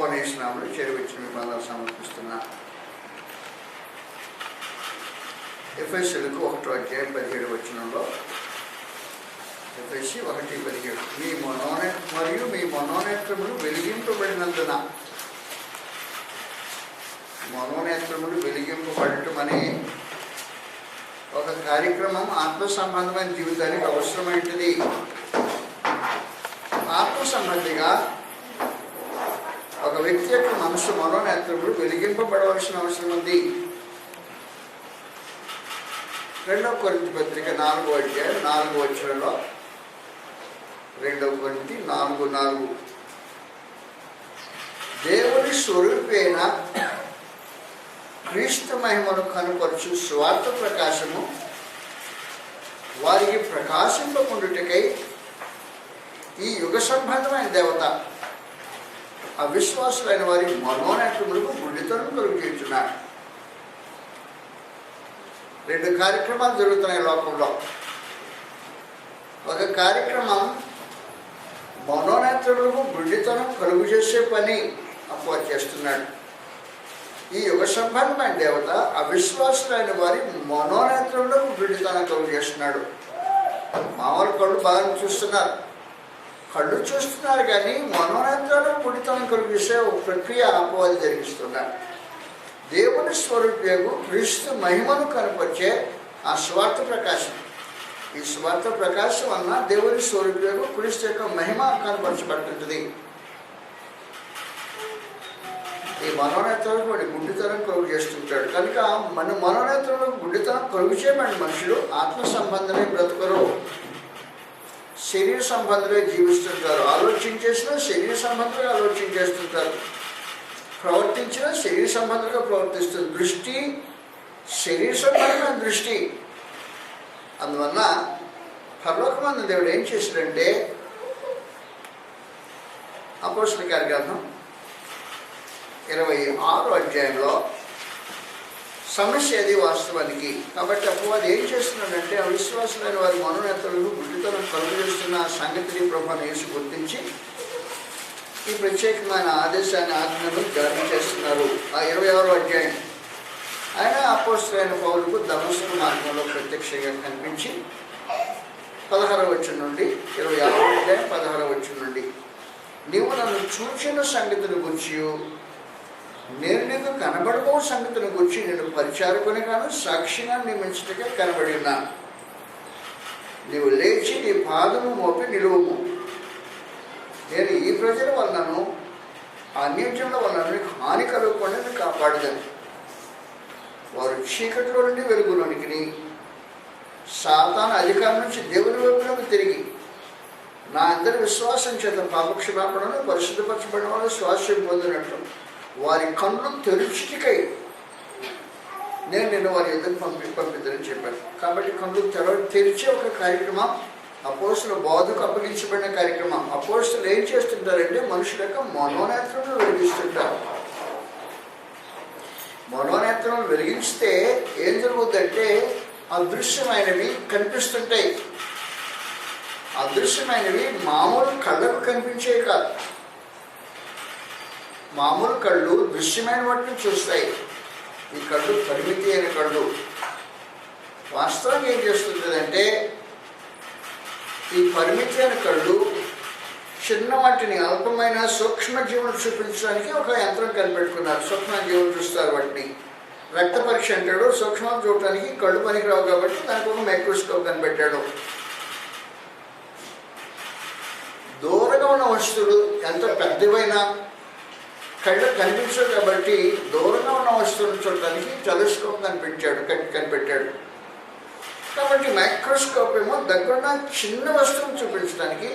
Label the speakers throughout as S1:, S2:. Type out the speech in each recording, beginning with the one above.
S1: ప్రభు యేసునామములో చేరువచ్చిన మీ వందనాలు సమర్పిస్తున్నా. ఎఫెసీయులకు 1:17 ఎఫెసీ 1:17 మీ మనోనేత్రములు వెలిగింపబడినందున, మనోనేత్రములు వెలిగింపబడటం అనే ఒక కార్యక్రమం ఆత్మ సంబంధమైన జీవితానికి అవసరమైనది. ఆత్మ సంబంధిగా ఒక వ్యక్తి యొక్క మనసు మనోనేత్రములు వెలిగింపబడవలసిన అవసరం ఉంది. 2 కొరింథీ పత్రిక 4:4 2 కొరింథీ 4:4 దేవుని స్వరూపేణ క్రీస్తు మహిమను కనుపరచు స్వార్థ ప్రకాశము వారికి ప్రకాశింపకుండుటకై ఈ యుగ సంబంధమైన దేవత అవిశ్వాసులైన వారి మనోనేత్రములకు గుడ్డితనం కలుగజేయుచున్నాడు. 2 కార్యక్రమాలు జరుగుతున్నాయి లోకంలో. ఒక కార్యక్రమం మనోనేత్రములకు గుడ్డితనం కలుగు చేసే పని అపవాది చేస్తున్నాడు. ఈ యుగ సంబంధమైన దేవత అవిశ్వాసులైన వారి మనోనేత్రములకు గుడ్డితనం కలుగు చేస్తున్నాడు. మామూలు కళ్ళు బాగా చూస్తున్నారు, కళ్ళు చూస్తున్నారు, కానీ మనోనేత్రాలకు గుడ్డితనం కలుగు చేసే ఒక ప్రక్రియ అపవాది జరిగిస్తున్నాడు. దేవుని స్వరూపేగు క్రీస్తు మహిమను కనపరిచే ఆ స్వార్థ ప్రకాశం, ఈ స్వార్థ ప్రకాశం వలన దేవుని స్వరూపేగు క్రీస్తు యొక్క మహిమ కనపరచబడుతుంటుంది. ఈ మనోనేత్రాలకు వాడి గుడ్డితనం కలుగు చేస్తుంటాడు. కనుక మన మనోనేత్రాలకు గుడ్డితనం కలుగు చేయబడిన మనుషులు ఆత్మ సంబంధమే బ్రతుకరు, శరీర సంబంధమే జీవిస్తుంటారు. ఆలోచించేసినా శరీర సంబంధంగా ఆలోచించేస్తుంటారు, ప్రవర్తించిన శరీర సంబంధంగా ప్రవర్తిస్తుంది. దృష్టి శరీర సంబంధమైన దృష్టి. అందువల్ల పరలోకమందు దేవుడు ఏం చేశాడంటే, అపోస్తలుల కార్యగ్రంథం 26 సమస్య అది వాస్తవానికి. కాబట్టి అపవాది ఏం చేస్తున్నాడంటే, అవిశ్వాసులైన వారి మనోనేత్రలకు గుడ్డితనం కలుగు చేస్తున్న సంగతిని ప్రభువైన యేసు గుర్తించి ఈ ప్రత్యేకమైన ఆదేశాన్ని ఆజ్ఞను జారీ చేస్తున్నారు. ఆ 26 ఆయన అపోస్తలుడైన పౌలుకు దమస్కు మార్గంలో ప్రత్యక్షంగా కనిపించి 16 నుండి 16 నీవు నన్ను చూచిన సంగతిని గురించి, నేను నీకు కనబడబో సంగతిని గురించి నేను పరిచారకుని గాను సాక్షిగా నియమించటకే కనబడి ఉన్నాను. నీవు లేచి నీ పాదము మోపి నిలువము. నేను ఈ ప్రజల వలనను అన్యజనుల వలన నీకు హాని కలగకుండా నేను కాపాడదాను. వారు చీకటిలో నుండి వెలుగులోనికి, సాతాను అధికారం నుంచి దేవుని వైపులోకి తిరిగి నా అందరి విశ్వాసం చేత పాపక్షమాపణను పరిశుద్ధపరచబడిన వాళ్ళు స్వాస్థ్యం పొందినట్లు వారి కళ్ళు తెరుచుటికై నేను నిన్ను వారి ఎదురు పంపిద్దని చెప్పాను. కాబట్టి కళ్ళు తెరిచే ఒక కార్యక్రమం అపోస్తలుల బోధకు అప్పగించబడిన కార్యక్రమం. అపోస్తలులు ఏం చేస్తుంటారంటే మనుషుల యొక్క మనోనేత్రములు వెలిగిస్తుంటారు. మనోనేత్రములు వెలిగిస్తే ఏం జరుగుతుందంటే అదృశ్యమైనవి కనిపిస్తుంటాయి. అదృశ్యమైనవి మామూలు కళ్ళకు కనిపించేవి కాదు. మామూలు కళ్ళు దృశ్యమైన వాటిని చూస్తాయి. ఈ కళ్ళు పరిమితి అయిన కళ్ళు. వాస్తవంగా ఏం చేస్తుందంటే ఈ పరిమితి అయిన కళ్ళు చిన్న వాటిని, అల్పమైన సూక్ష్మజీవులు చూపించడానికి ఒక యంత్రం కనిపెట్టుకున్నారు. సూక్ష్మజీవులు చూస్తారు వాటిని. రక్త పరీక్ష అంటాడు. సూక్ష్మం చూడటానికి కళ్ళు పనికిరావు కాబట్టి దానికి ఒక మైక్రోస్కోప్ కనిపెట్టాడు. దూరంగా ఉన్న వస్తువులు ఎంత పెద్దవైనా కళ్ళు కనిపించవు కాబట్టి దూరంగా ఉన్న వస్తువులను చూడటానికి టెలిస్కోప్ కనిపెట్టాడు. కాబట్టి మైక్రోస్కోప్ ఏమో దగ్గర చిన్న వస్తువును చూపించడానికి,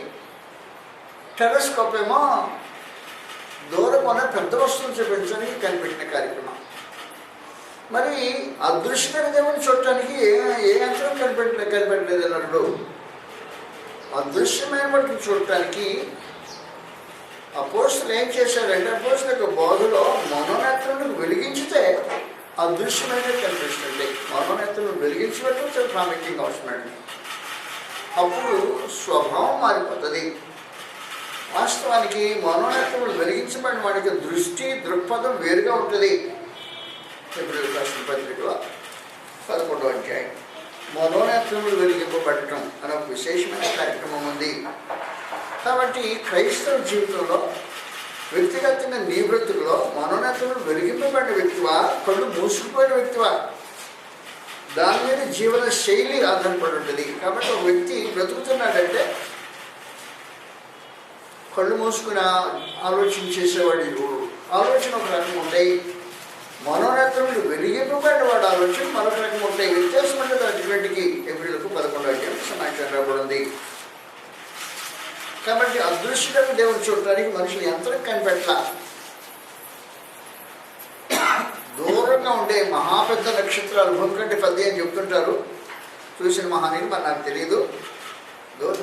S1: టెలిస్కోప్ ఏమో దూరం ఉన్న పెద్ద వస్తువును చూపించడానికి కనిపెట్టిన కార్యక్రమం. మరి అదృశ్యమైన దేవుని చూడటానికి ఏ యంత్రం కనిపెట్టలేదు అన్నాడు. అదృశ్యమైన వాటిని చూడటానికి అపోస్తలులు ఏం చేశారంటే అపోస్తలుల యొక్క బోధలో మనోనేత్రాలను వెలిగించితే అదృశ్యమైనవి కనిపిస్తుంది. మనోనేత్రాలను వెలిగించడం చాలా ప్రాముఖ్యంగా అవసరమండి. అప్పుడు స్వభావం మారిపోతుంది. వాస్తవానికి మనోనేత్రములు వెలిగించబడిన వాడికి దృష్టి దృక్పథం వేరుగా ఉంటుంది. ఫిబ్రవరి రాష్ట్ర పత్రికలో 11వ అధ్యాయం మనోనేత్రములు వెలిగింపబడటం అనే ఒక విశేషమైన కార్యక్రమం ఉంది. కాబట్టి క్రైస్తవ జీవితంలో వ్యక్తిగతంగా నీ బ్రతుకులో మనోనేత్రములు వెలిగింపబడిన వ్యక్తివా, కళ్ళు మూసుకుపోయిన వ్యక్తివా, దాని మీద జీవన శైలి ఆధారపడి ఉంటుంది. కాబట్టి ఒక వ్యక్తి బ్రతుకుతున్నాడంటే కళ్ళు మూసుకుని ఆలోచన చేసేవాడు ఆలోచన ఒక రకం ఉంటాయి, మనోనేత్రములు వెలిగింపబడిన వాడు ఆలోచన మరొక రకం ఉంటాయి. వ్యత్యాసం అంటే అటువంటికి ఏప్రిల్కు 11వ అధ్యాయం సమాచారం రాబడింది. కాబట్టి అదృశ్యులకు దేవుడు చూడటానికి మనుషులు యంత్రం కనిపెట్టాల. దూరంగా ఉండే మహాపెద్ద నక్షత్రాలు భూమి కంటే పెద్ద అని చెప్తుంటారు చూసిన మహానీయులు, మరి నాకు తెలియదు.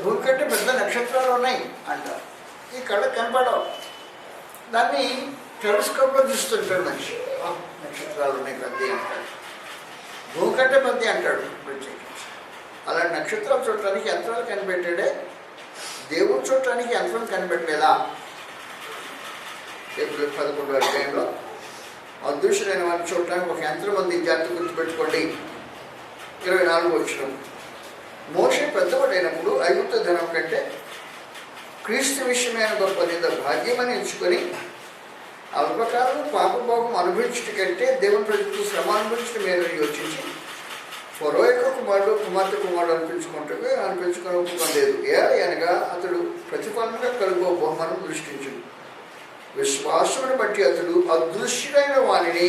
S1: భూమి కంటే పెద్ద నక్షత్రాలు ఉన్నాయి అంటారు. ఈ కళ్ళకు కనపడవు. దాన్ని టెలిస్కోప్లో చూస్తుంటాడు మనిషి, నక్షత్రాలు ఉన్నాయి పెద్ద అంటాడు. భూమి కంటే పెద్ద అంటాడు ప్రత్యేకించి. అలాంటి నక్షత్రాలు చూడటానికి యంత్రాలు కనిపెట్టాడే, దేవుడు చూడటానికి యంత్రం కనిపెట్టలేదా? ఏప్రిల్ 11వ అధ్యాయంలో అదృశ్యులైన వారిని చూడటానికి ఒక యంత్రం ఉంది, జాగ్రత్త గుర్తుపెట్టుకోండి. 24వ వచనం, మోషే పెద్దవాడైనప్పుడు ఐగుప్తు ధనం కంటే క్రీస్తు విషయమైన గొప్ప భాగ్యమని ఎంచుకొని అల్పకాలం పాపభోగం అనుభవించడం కంటే దేవుని ప్రజలకు శ్రమ అనుభవించడం మేలని యోచించి ఫరో యొక్క కుమారుడు కుమార్తె కుమారుడు అనిపించుకొని ఒప్పుకోలేదు. అనగా అతడు ప్రతిఫలంగా కలుగు బహుమానం దృష్టించుడు. విశ్వాసమును బట్టి అతడు అదృశ్యుడైన వాణిని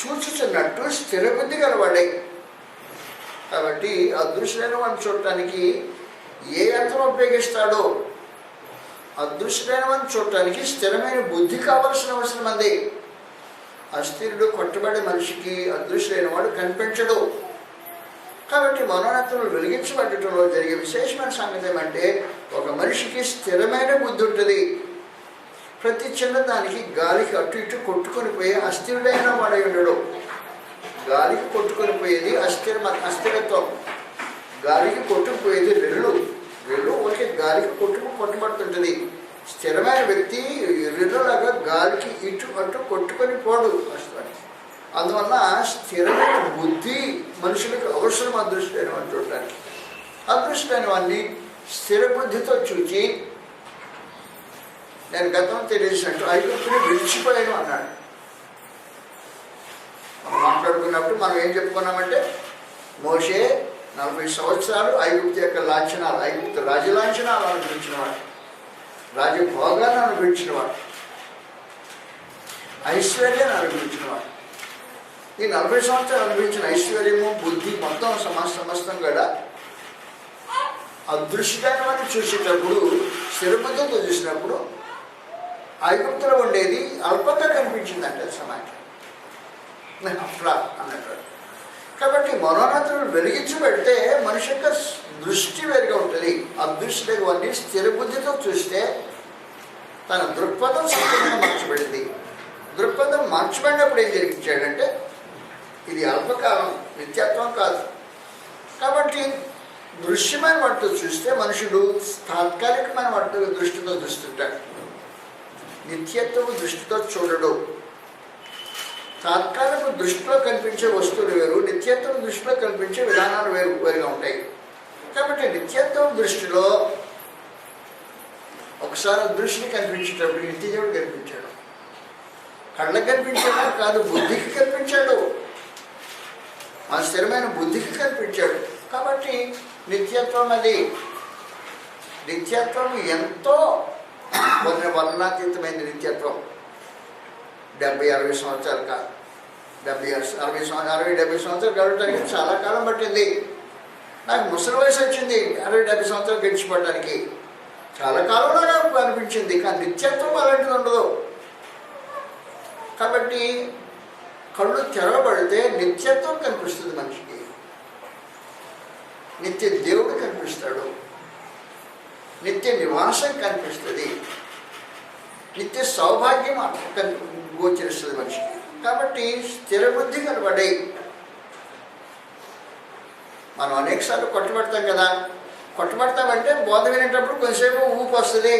S1: సూచించినట్టు స్థిరబుద్ధి గలవాడే. కాబట్టి అదృశ్యుడైన వాడిని చూడటానికి ఏ యంత్రం ఉపయోగిస్తాడో, అదృశ్యుడైన వాడిని చూడటానికి స్థిరమైన బుద్ధి కావాల్సిన అవసరం ఉంది. అస్థిరుడు కొట్టబడే మనిషికి అదృశ్యుడైన వాడు కనిపించడు. కాబట్టి మనోనేత్రములు వెలిగించబడటంలో జరిగే విశేషమైన సంగతి ఏమంటే, ఒక మనిషికి స్థిరమైన బుద్ధి ఉంటుంది. ప్రతి చిన్నదానికి గాలికి అటు ఇటు కొట్టుకొని పోయే అస్థిరుడైన వాడై ఉండడు. గాలికి కొట్టుకొని పోయేది అస్థిరత్వం. గాలికి కొట్టుకుపోయేది రెల్లు ఒకే గాలికి కొట్టుబడుతుంటుంది. స్థిరమైన వ్యక్తి రెల్లులాగా గాలికి ఇటు అటు కొట్టుకొని పోడు వాస్తవానికి. అందువల్ల స్థిరమైన బుద్ధి మనుషులకు అవసరం అదృష్టమైన వాడిని చూడటానికి. అదృష్టమైన వాడిని స్థిర బుద్ధితో చూచి, నేను గతం తెలిసినట్టు ఐగుప్తుని విడిచిపోయాను అన్నాడు. మనం మాట్లాడుకున్నప్పుడు మనం ఏం చెప్పుకున్నామంటే, మోషే 40 సంవత్సరాలు ఐగుప్తు యొక్క లాంఛనాలు, ఐగుప్తు రాజలాంఛనాలు అనుభవించినవాడు, రాజభోగాన్ని అనుభవించినవాడు, ఐశ్వర్యాన్ని అనుభవించినవాడు. ఈ 40 సంవత్సరాలు అనుభవించిన ఐశ్వర్యము బుద్ధి మొత్తం సమస్తం కూడా అదృశ్యమైన వాడిని చూసేటప్పుడు, స్థిరబుద్ధితో చూసినప్పుడు ఐగుప్తులో ఉండేది అల్పంగా కనిపించిందంటే సమాచారం అన్నట్టు. కాబట్టి మనోనేత్రములు వెలిగించి పెడితే మనిషి యొక్క దృష్టి వేరుగా ఉంటుంది. అదృశ్యుడైన వాడిని స్థిరబుద్ధితో చూస్తే తన దృక్పథం సంపూర్ణంగా మార్చబడింది. దృక్పథం మార్చబడినప్పుడు ఏం జరిగించాడంటే, ఇది అల్పకాలం, నిత్యత్వం కాదు. కాబట్టి దృశ్యమైన వాటితో చూస్తే మనుషుడు తాత్కాలికమైన వాటితో దృష్టితో చూస్తుంటాడు. నిత్యత్వము దృష్టితో చూడడు. తాత్కాలిక దృష్టిలో కనిపించే వస్తువులు వేరు, నిత్యత్వం దృష్టిలో కనిపించే విధానాలు వేరుగా ఉంటాయి. కాబట్టి నిత్యత్వం దృష్టిలో ఒకసారి దృష్టిని కనిపించేటప్పుడు నిత్యదేవుడు కనిపించాడు. కళ్ళకు కనిపించాడా కాదు, బుద్ధికి కనిపించాడు. ఆ స్థిరమైన బుద్ధికి కనిపించాడు. కాబట్టి నిత్యత్వం అది. నిత్యత్వం ఎంతో వర్ణాతీతమైన నిత్యత్వం. 70-60 సంవత్సరాలు కాదు, 60-70 సంవత్సరాలు గడవడానికి చాలా కాలం పట్టింది. నాకు ముసలి వయసు వచ్చింది 60-70 సంవత్సరాలు గడిచిపోవడానికి. చాలా కాలంలో నాకు అనిపించింది. కానీ నిత్యత్వం అలాంటిది ఉండదు. కాబట్టి కళ్ళు తెరవబడితే నిత్యత్వం కనిపిస్తుంది మనిషికి. నిత్య దేవుడు కనిపిస్తాడు, నిత్య నివాసం కనిపిస్తుంది, నిత్య సౌభాగ్యం గోచరిస్తుంది మనిషికి. కాబట్టి స్థిరబుద్ధి కనబడి మనం అనేకసార్లు కొట్టబడతాం కదా. కొట్టబడతామంటే బోధ వినేటప్పుడు కొంచెంసేపు ఊపు వస్తుంది,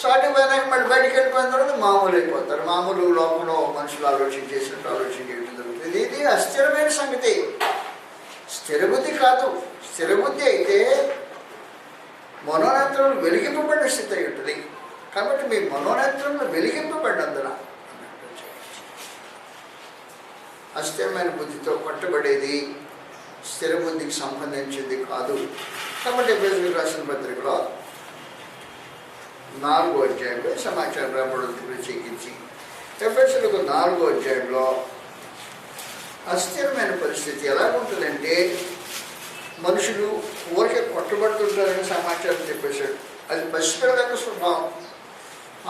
S1: సాటి పోయినాక మళ్ళీ బయటికి వెళ్ళిపోయిన తర్వాత మామూలు అయిపోతారు. మామూలు లోకంలో మనుషులు ఆలోచన చేసినట్టు ఆలోచన చేయడం జరుగుతుంది. ఇది అస్థిరమైన సంగతి, స్థిరబుద్ధి కాదు. స్థిరబుద్ధి అయితే మనోనేత్రములు వెలిగింపబడిన స్థితి అయి ఉంటుంది. కాబట్టి మీ మనోనేత్రములు వెలిగింపబడినందున అస్థిరమైన బుద్ధితో పట్టబడేది స్థిర బుద్ధికి సంబంధించింది కాదు. కాబట్టి ఎఫెసీయులకు రాసిన పత్రికలో 4వ అధ్యాయంలో సమాచారం రాబడుతుంది ప్రత్యేకించి. ఎఫెసీయులకు 4వ అధ్యాయంలో అస్థిరమైన పరిస్థితి ఎలాగుంటుందంటే మనుషులు ఊరికే కొట్టబడుతుంటారని సమాచారం చెప్పేశాడు. అది పసిపిల్లల స్వభావం.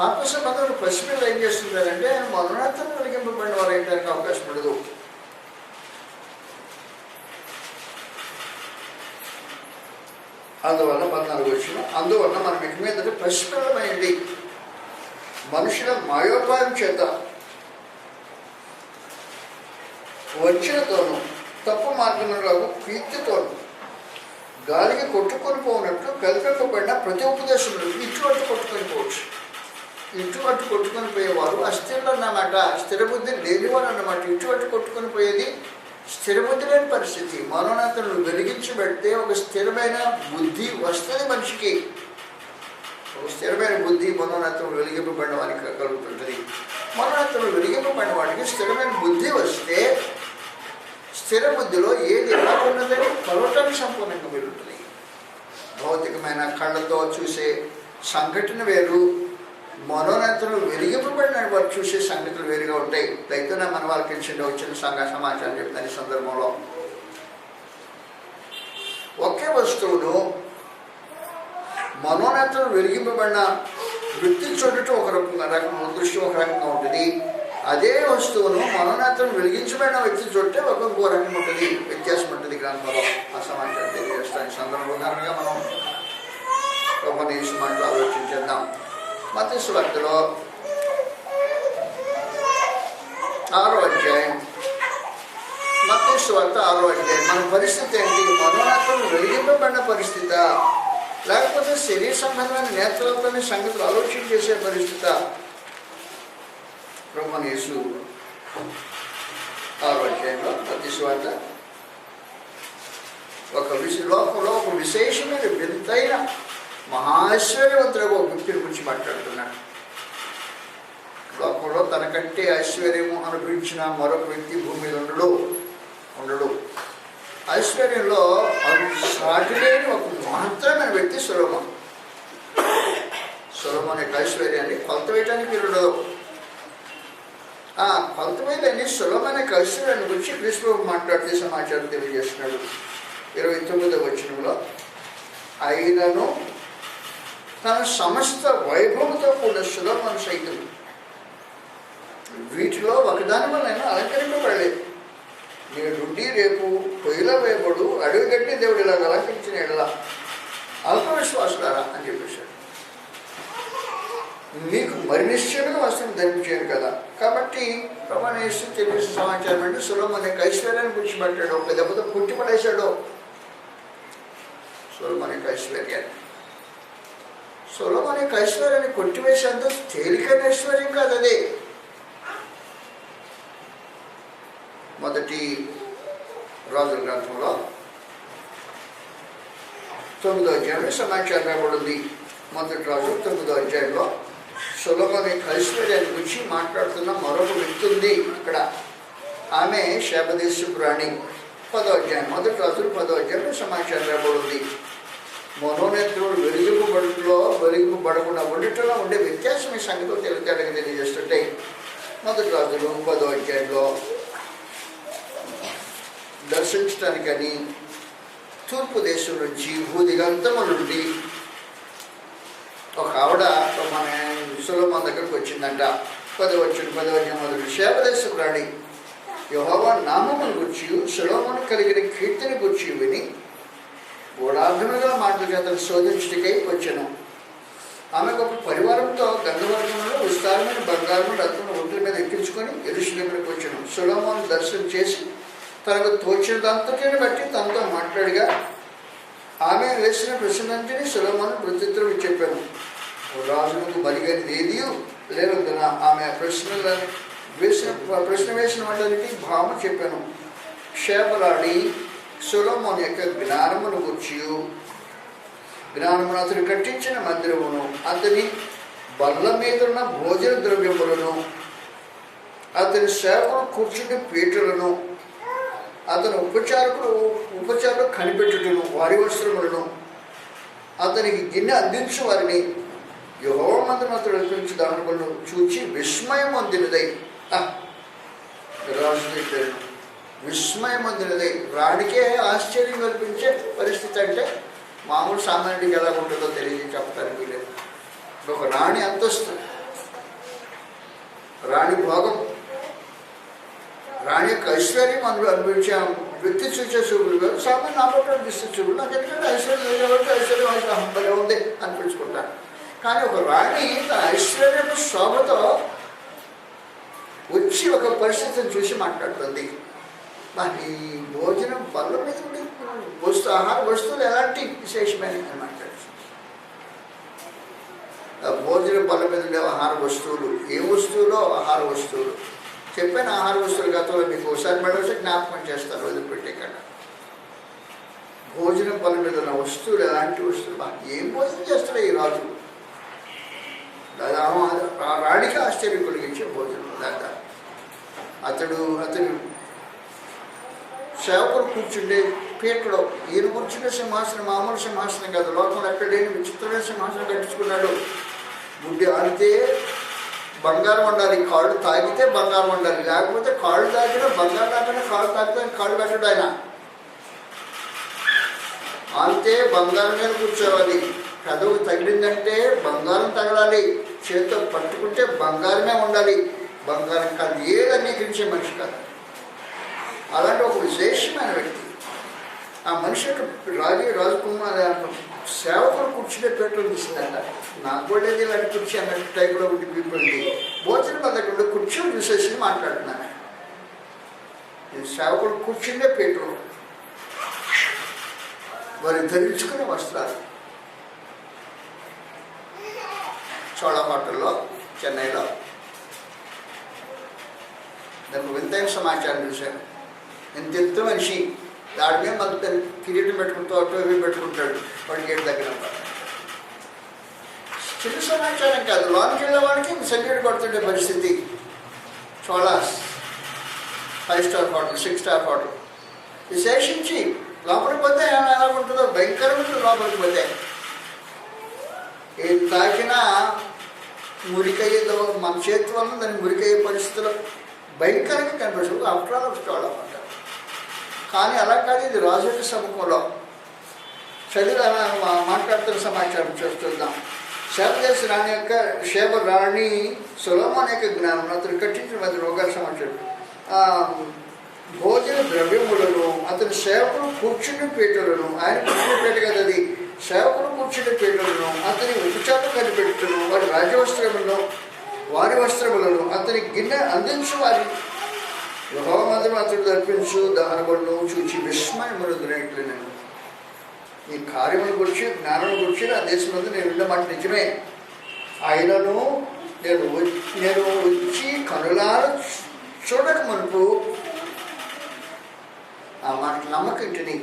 S1: ఆత్మ సంబంధంలో పసిపిల్లలు ఏం చేస్తుంటారంటే మనోనేత్రం వెలిగింపబడిన వారు ఏంటానికి అవకాశం ఉండదు. అందువల్ల 14 వచ్చిన అందువల్ల మనం ఇక మీదట పసిపిల్లమైంది మనుషుల మాయోపాయం చేత వంచనతోనూ తప్పు మార్గంలో కీర్తితోనూ గాలికి కొట్టుకొని పోనట్లు కల్పింపబడిన ప్రతి ఉపదేశంలో ఇటు అటు కొట్టుకొని పోవచ్చు. ఇటు అటు కొట్టుకొని పోయేవారు అస్థిరులు అన్నమాట, స్థిరబుద్ధి లేనివారు అన్నమాట. ఇటు అటు కొట్టుకొని పోయేది స్థిరబుద్ధి లేని పరిస్థితి. మనోనేత్రములు వెలిగించి పెడితే ఒక స్థిరమైన బుద్ధి వస్తుంది మనిషికి. ఒక స్థిరమైన బుద్ధి మనోనేత్రములు వెలిగింపబడిన వారికి కలుగుతుంటుంది. మనోనేత్రములు వెలిగింపబడిన వాడికి స్థిరమైన బుద్ధి వస్తే స్థిర బుద్ధిలో ఏది ఎలా ఉన్నదని కొలవటానికి సంపూర్ణంగా వెలుగుతుంది. భౌతికమైన కళ్ళతో చూసే సంఘటన వేరు, మనోనేత్రములు వెలిగింపబడిన వారు చూసే సంగతులు వేరుగా ఉంటాయి. అయితే మన వాళ్ళకి వచ్చిన సంఘ సమాచారం చెప్తాను. ఈ సందర్భంలో ఒకే వస్తువును మనోనేత్రం వెలిగింపబడిన వృత్తి చూడటం ఒక రకంగా దృష్టి ఒక రకంగా ఉంటుంది. అదే వస్తువును మనోనేత్రం వెలిగించబడిన వ్యక్తి చూస్తే ఒక్కొక్క రకంగా ఉంటుంది, వ్యత్యాసం ఉంటుంది. గ్రంథంలో ఆ సమాచారం తెలియజేస్తాను. ఈ సందర్భంగా మనం కొన్ని మాటలు ఆలోచించేద్దాం. మత్తయి సువార్తలో 6వ అధ్యాయం, మత్తయి సువార్త 6వ అధ్యాయం. మన పరిస్థితి ఏంటి? మనోనేత్రం వెలిగింపబడిన పరిస్థితి, లేకపోతే శరీర సంబంధమైన నేత్రాలతోనే సంగతులు ఆలోచన చేసే పరిస్థితి? ప్రభువైన యేసు 6వ అధ్యాయంలో మత్తయి సువార్త లోకంలో ఒక విశేషమైన వింతైన మహాశ్వర్యవంతులకు ఒక వ్యక్తిని గురించి మాట్లాడుతున్నాడు. లోకంలో తనకంటే ఐశ్వర్యము అనుభవించిన మరొక వ్యక్తి భూమి మీద ఉండడు. ఐశ్వర్యంలో సాటి లేని ఒక మహత్తరమైన వ్యక్తి సొలొమోను యొక్క ఐశ్వర్యాన్ని కొలత వేయటానికి వీలుండదు. ఆ కొలత వేయలేని సొలొమోను యొక్క ఐశ్వర్యాన్ని గురించి క్రీస్తు మాట్లాడితే సమాచారం తెలియజేస్తున్నాడు. 29వ వచనంలో అయినను తన సమస్త వైభవంతో కూడిన సొలొమోను సైతం వీటిలో ఒకదాని వల్ల అలంకరింపబడలేదు. నేడుండి రేపు పొయ్యిలో వేయబడు అడవి గట్టి దేవుడు ఇలా అలంకరించిన ఎడలా అల్ప విశ్వాసులారా అని చెప్పేశాడు. మీకు మరి నిశ్చయంగా వస్త్రం ధరించాను కదా. కాబట్టి ప్రభువైన యేసు తెలియజేసిన సమాచారం అంటే సొలొమోను యొక్క ఐశ్వర్యాన్ని గురించి మాట్లాడు. ఒక దెబ్బతో పుట్టి పడేశాడు సొలొమోను యొక్క ఐశ్వర్యాన్ని. సొలొమోను యొక్క ఐశ్వర్యాన్ని కొట్టివేసేంత తేలికైన ఐశ్వర్యం కాదు అది. మొదటి రాజుల గ్రంథంలో 9వ అధ్యాయంలో సమాచారం రాబడింది. మొదటి రాజు 9వ అధ్యాయంలో సొలొమోను యొక్క ఐశ్వర్యాన్ని గురించి మాట్లాడుతున్న మరొక వ్యక్తి ఉంది అక్కడ. ఆమె శేబదేశపు రాణి. 10వ అధ్యాయం మొదటి రాజులు 10వ అధ్యాయంలో సమాచారం రాబడింది. మనోనేత్రుడు వెలిగింపబడకుండా ఉండటంలో ఉండే వ్యత్యాసం ఈ సంగతిలో తేలితేటగా తెలియజేస్తుంటాయి. మొదటి రాజులు 10వ అధ్యాయంలో దర్శించడానికని తూర్పు దేశం నుంచి భూదిగంతము నుండి ఒక ఆవిడ మన సొలొమోను దగ్గరకు వచ్చిందంట. 10వ అధ్యాయం మొదలు శేబదేశపు రాణి యెహోవా నామమును గురించి సొలొమోను కలిగిన కీర్తిని గురించి విని గూఢార్థముగా మాటల చేత శోధించుటకై వచ్చాను. ఆమె గొప్ప పరివారంతో గంధవర్గంలో విస్తారమైన బంగారం రత్నం ఒంటి మీద ఎక్కించుకొని యెరూషలేముకు వచ్చాను. సొలొమోను దర్శనం చేసి తనకు తోచినంతటిని బట్టి తనతో మాట్లాడిగా ఆమె వేసిన ప్రశ్నంటిని సొలొమోను ప్రత్యుత్తరం చెప్పాను. రాజులకు బలిగనిది ఏది లేనందున ఆమె ప్రశ్న వేసిన వాటికి భావం చెప్పాను. షేబరాణి సొలొమోను యొక్క జ్ఞానమును గుర్చి, జ్ఞానమును అతను కట్టించిన మందిరమును, అతని బల్ల మీద ఉన్న భోజన ద్రవ్యములను, అతని సేవకులు కూర్చుని పీటలను, అతని ఉపచారులు కనిపెట్టుటను, వారి వస్త్రములను, అతనికి గిన్నె అందించు వారిని, యెహోవా మందిరం అతడు అర్పించు దానిలను చూచి విస్మయం పొందినదై, రాజు చెప్పారు విస్మయం పొందినదై. రాణికే ఆశ్చర్యం కల్పించే పరిస్థితి అంటే మామూలు సామాన్యుడికి ఎలా ఉంటుందో తెలియజేసి చెప్పడానికి లేదు. ఒక రాణి అంతస్తు, రాణి భోగం, రాణి యొక్క ఐశ్వర్యం అందులో అనుభవించే వ్యక్తి చూసే చూపులు కాదు, సామాన్య ఆపరేటర్ చూసే చూపులు. నాకు ఎందుకంటే ఐశ్వర్యం హంబలే ఉంది అనిపించుకుంటాను. కానీ ఒక రాణి తన ఐశ్వర్యపు శోభతో వచ్చి ఒక పరిస్థితిని చూసి మాట్లాడుతుంది. మరి భోజనం బల్ల మీద ఆహార వస్తువులు ఎలాంటి విశేషమైన అని మాట్లాడుతుంది. భోజన బల్ల మీద ఉండే ఆహార వస్తువులు ఏ వస్తువులో ఆహార వస్తువులు చెప్పిన ఆహార వస్తువులు గతంలో మీకు ఒకసారి మళ్ళీ జ్ఞాపకం చేస్తారు వదిలిపెట్టే కన్నా. భోజనం బల్ల మీద ఉన్న వస్తువులు ఎలాంటి వస్తువులు, ఏం భోజనం చేస్తాడు ఈ రాజు? రాణికి ఆశ్చర్యం కలిగించే భోజనం. అతని సేవకులు కూర్చుండే పీటలో, ఈయన కూర్చుండే సింహాసనం మామూలు సింహాసనం కాదు, లోకంలో ఎక్కడ లేని విచిత్రమైన సింహాసనం కట్టించుకున్నాడు. గుడ్డి ఆడితే బంగారం ఉండాలి, కాళ్ళు తాగితే బంగారం ఉండాలి, లేకపోతే కాళ్ళు తాగినా బంగారం తాగినా కాళ్ళు తాగితే కాళ్ళు పెట్టడు ఆయన. ఆడితే బంగారం మీద కూర్చోవాలి, కదవు తగిలిందంటే బంగారం తగలాలి, చేతితో పట్టుకుంటే బంగారమే ఉండాలి, బంగారం కాదు ఏది అంగీకరించే మనిషి కాదు. అలాంటి ఒక విశేషమైన వ్యక్తి. ఆ మనిషి యొక్క రాజకుమార్ సేవకులు కూర్చునే పేటలు తీసిందంట. నాకు కూడా ఇలాంటి కుర్చీ అన్నట్టు టైప్లో ఉండిపోయింది. భోజనం దగ్గర కూర్చొని విశేషం మాట్లాడుతున్నాను. సేవకులు కూర్చుండే పేటలు, వారు ధరించుకునే వస్త్రాలు. చోళ హోటల్లో చెన్నైలో దానికి వింతైన సమాచారం చూశాను. ఎంత ఎత్తు మనిషి, దాడి మీద మళ్ళీ కిరీటం పెట్టుకుంటూ టోపీ పెట్టుకుంటాడు, వాడికి గేట్ దగ్గర. చిన్న సమాచారం కాదు, లోనికి వెళ్ళే వాడికి సెల్యూట్ కొడుతుండే పరిస్థితి. Cholas 5 star hotel, 6 star hotel. విశేషించి లోపలికి పోతే ఎలా ఉంటుందో భయంకరంగా లోపలికి పోతే ఏది తాకినా మురికయ్యేదో, మన చేతి వల్ల దాన్ని మురికయ్యే పరిస్థితుల్లో భయంకరంగా కనిపిస్తుంది. అప్రాలు చూడాలన్నమాట. కానీ అలా కాదు, ఇది రాజు యొక్క సముఖంలో చదివి అలా మాట్లాడుతున్న సమాచారం చూస్తున్నాం. శాపదేశ రాణి యొక్క రాణి సొలొమోను యొక్క జ్ఞానం అతను కట్టించిన మధ్య రోగాల సమాచారం. భోజన ద్రవ్యములను, అతని సేవకులు కూర్చుని పీటలను, ఆయన కూర్చుని పీట కదా అది, సేవకులు కూర్చుని పీటలను, అతని ఉపచారం కనిపెట్టును, వారి రాజవస్త్రములను, వారి వస్త్రములను, అతని గిన్నె అందించు వారి యెహోవా మందిరం అతడు అర్పించు దానబడును చూచి విస్మయమును దురేట్లు. నేను ఈ కార్యముల గురించి జ్ఞానం గురించి నా దేశంలో నేను ఉండమాట నిజమే. ఆయనను నేను వచ్చి కనులార చూడక మునుపు ఆ మాట నమ్మకంటిని,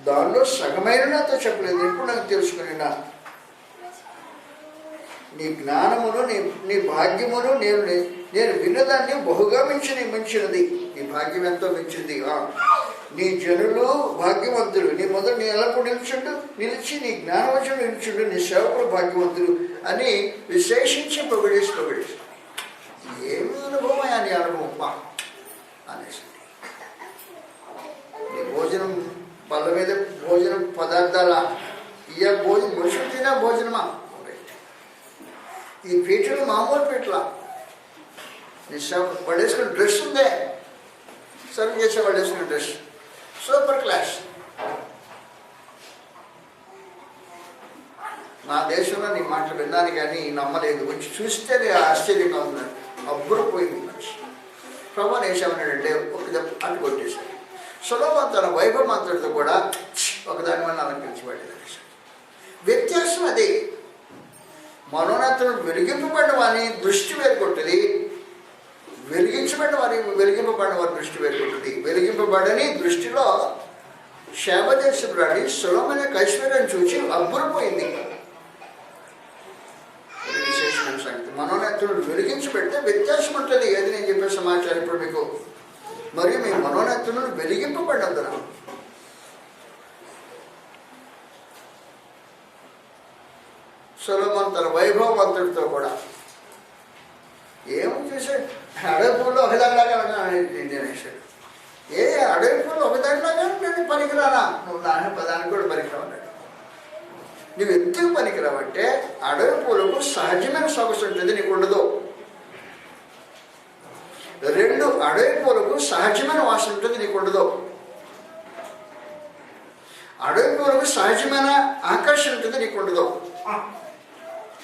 S1: దానిలో సగమైన నాతో చెప్పలేదు. ఎప్పుడు నాకు తెలుసుకుని నీ జ్ఞానమును నీ భాగ్యమును నేను విన్నదాన్ని బహుగా మించినది. నీ భాగ్యం ఎంతో మించింది. నీ జనులు భాగ్యవంతులు, నీ మొదలు నీ ఎలాప్పుడు నిలిచి నీ జ్ఞానవచనం నిలుచుండు, నీ సేవకులు భాగ్యవంతులు అని విశేషించి పొగిడేసి ఏమి అనుభవం అని అనుభవం అనేసి. నీ భోజనం బల్ల మీద భోజనం పదార్థాల భోజనం మనుషులు తినే భోజనమా? ఈ పీటలు మామూలు పీటల. నీ వాడు వేసుకున్న డ్రెస్ ఉందే, సర్వ్ చేసే వాడు వేసుకున్న డ్రెస్ సూపర్ క్లాస్. నా దేశంలో నీ మాటలు విన్నాను కానీ నమ్మలేదు. వచ్చి చూస్తే ఆశ్చర్యంగా ఉన్నాను. అబ్బురపోయింది మనిషి. ప్రభు నేసామన్నాడంటే ఒక అడ్డు కొట్టేశాడు. సొలొమోను తన వైభవంతుడితో కూడా ఒకదాని వల్ల అలంకరించబడేది. వ్యత్యాసం అదే. మనోనేత్రములు వెలిగింపబడిన వారి దృష్టి వేరుకొంటుంది, వెలిగింపబడిన వారి దృష్టి వేరుకొంటుంది. వెలిగింపబడని దృష్టిలో శాబదేశపురాడి సొలొమోను యొక్క ఐశ్వర్యం చూసి అబ్బురపోయింది. విశేషమైన సంగతి. మనోనేత్రులు వెలిగించబెడితే వ్యత్యాసం ఉంటుంది. ఏది నేను చెప్పే సమాచారం ఇప్పుడు మీకు. మరియు మీ మనోనేత్రులు వెలిగింపబడినందున సొలొమోను తన వైభవవంతుడితో కూడా ఏమో చేశాడు, అడవి పూలు ఒకదానిలాగా నేనేసాడు. ఏ అడవి పూలు ఒకదానిలాగా నేను పనికిరానా, నువ్వు నాన్న పదానికి కూడా పనికిరావు అన్నాడు. నువ్వు ఎందుకు పనికిరావంటే అడవి పూలకు సహజమైన సొగసు ఉంటుంది, నీకు ఉండదు. 2, అడవి పూలకు సహజమైన వాసన ఉంటుంది, నీకు ఉండదు. అడవి పూలకు సహజమైన ఆకర్షణ ఉంటుంది, నీకు ఉండదు.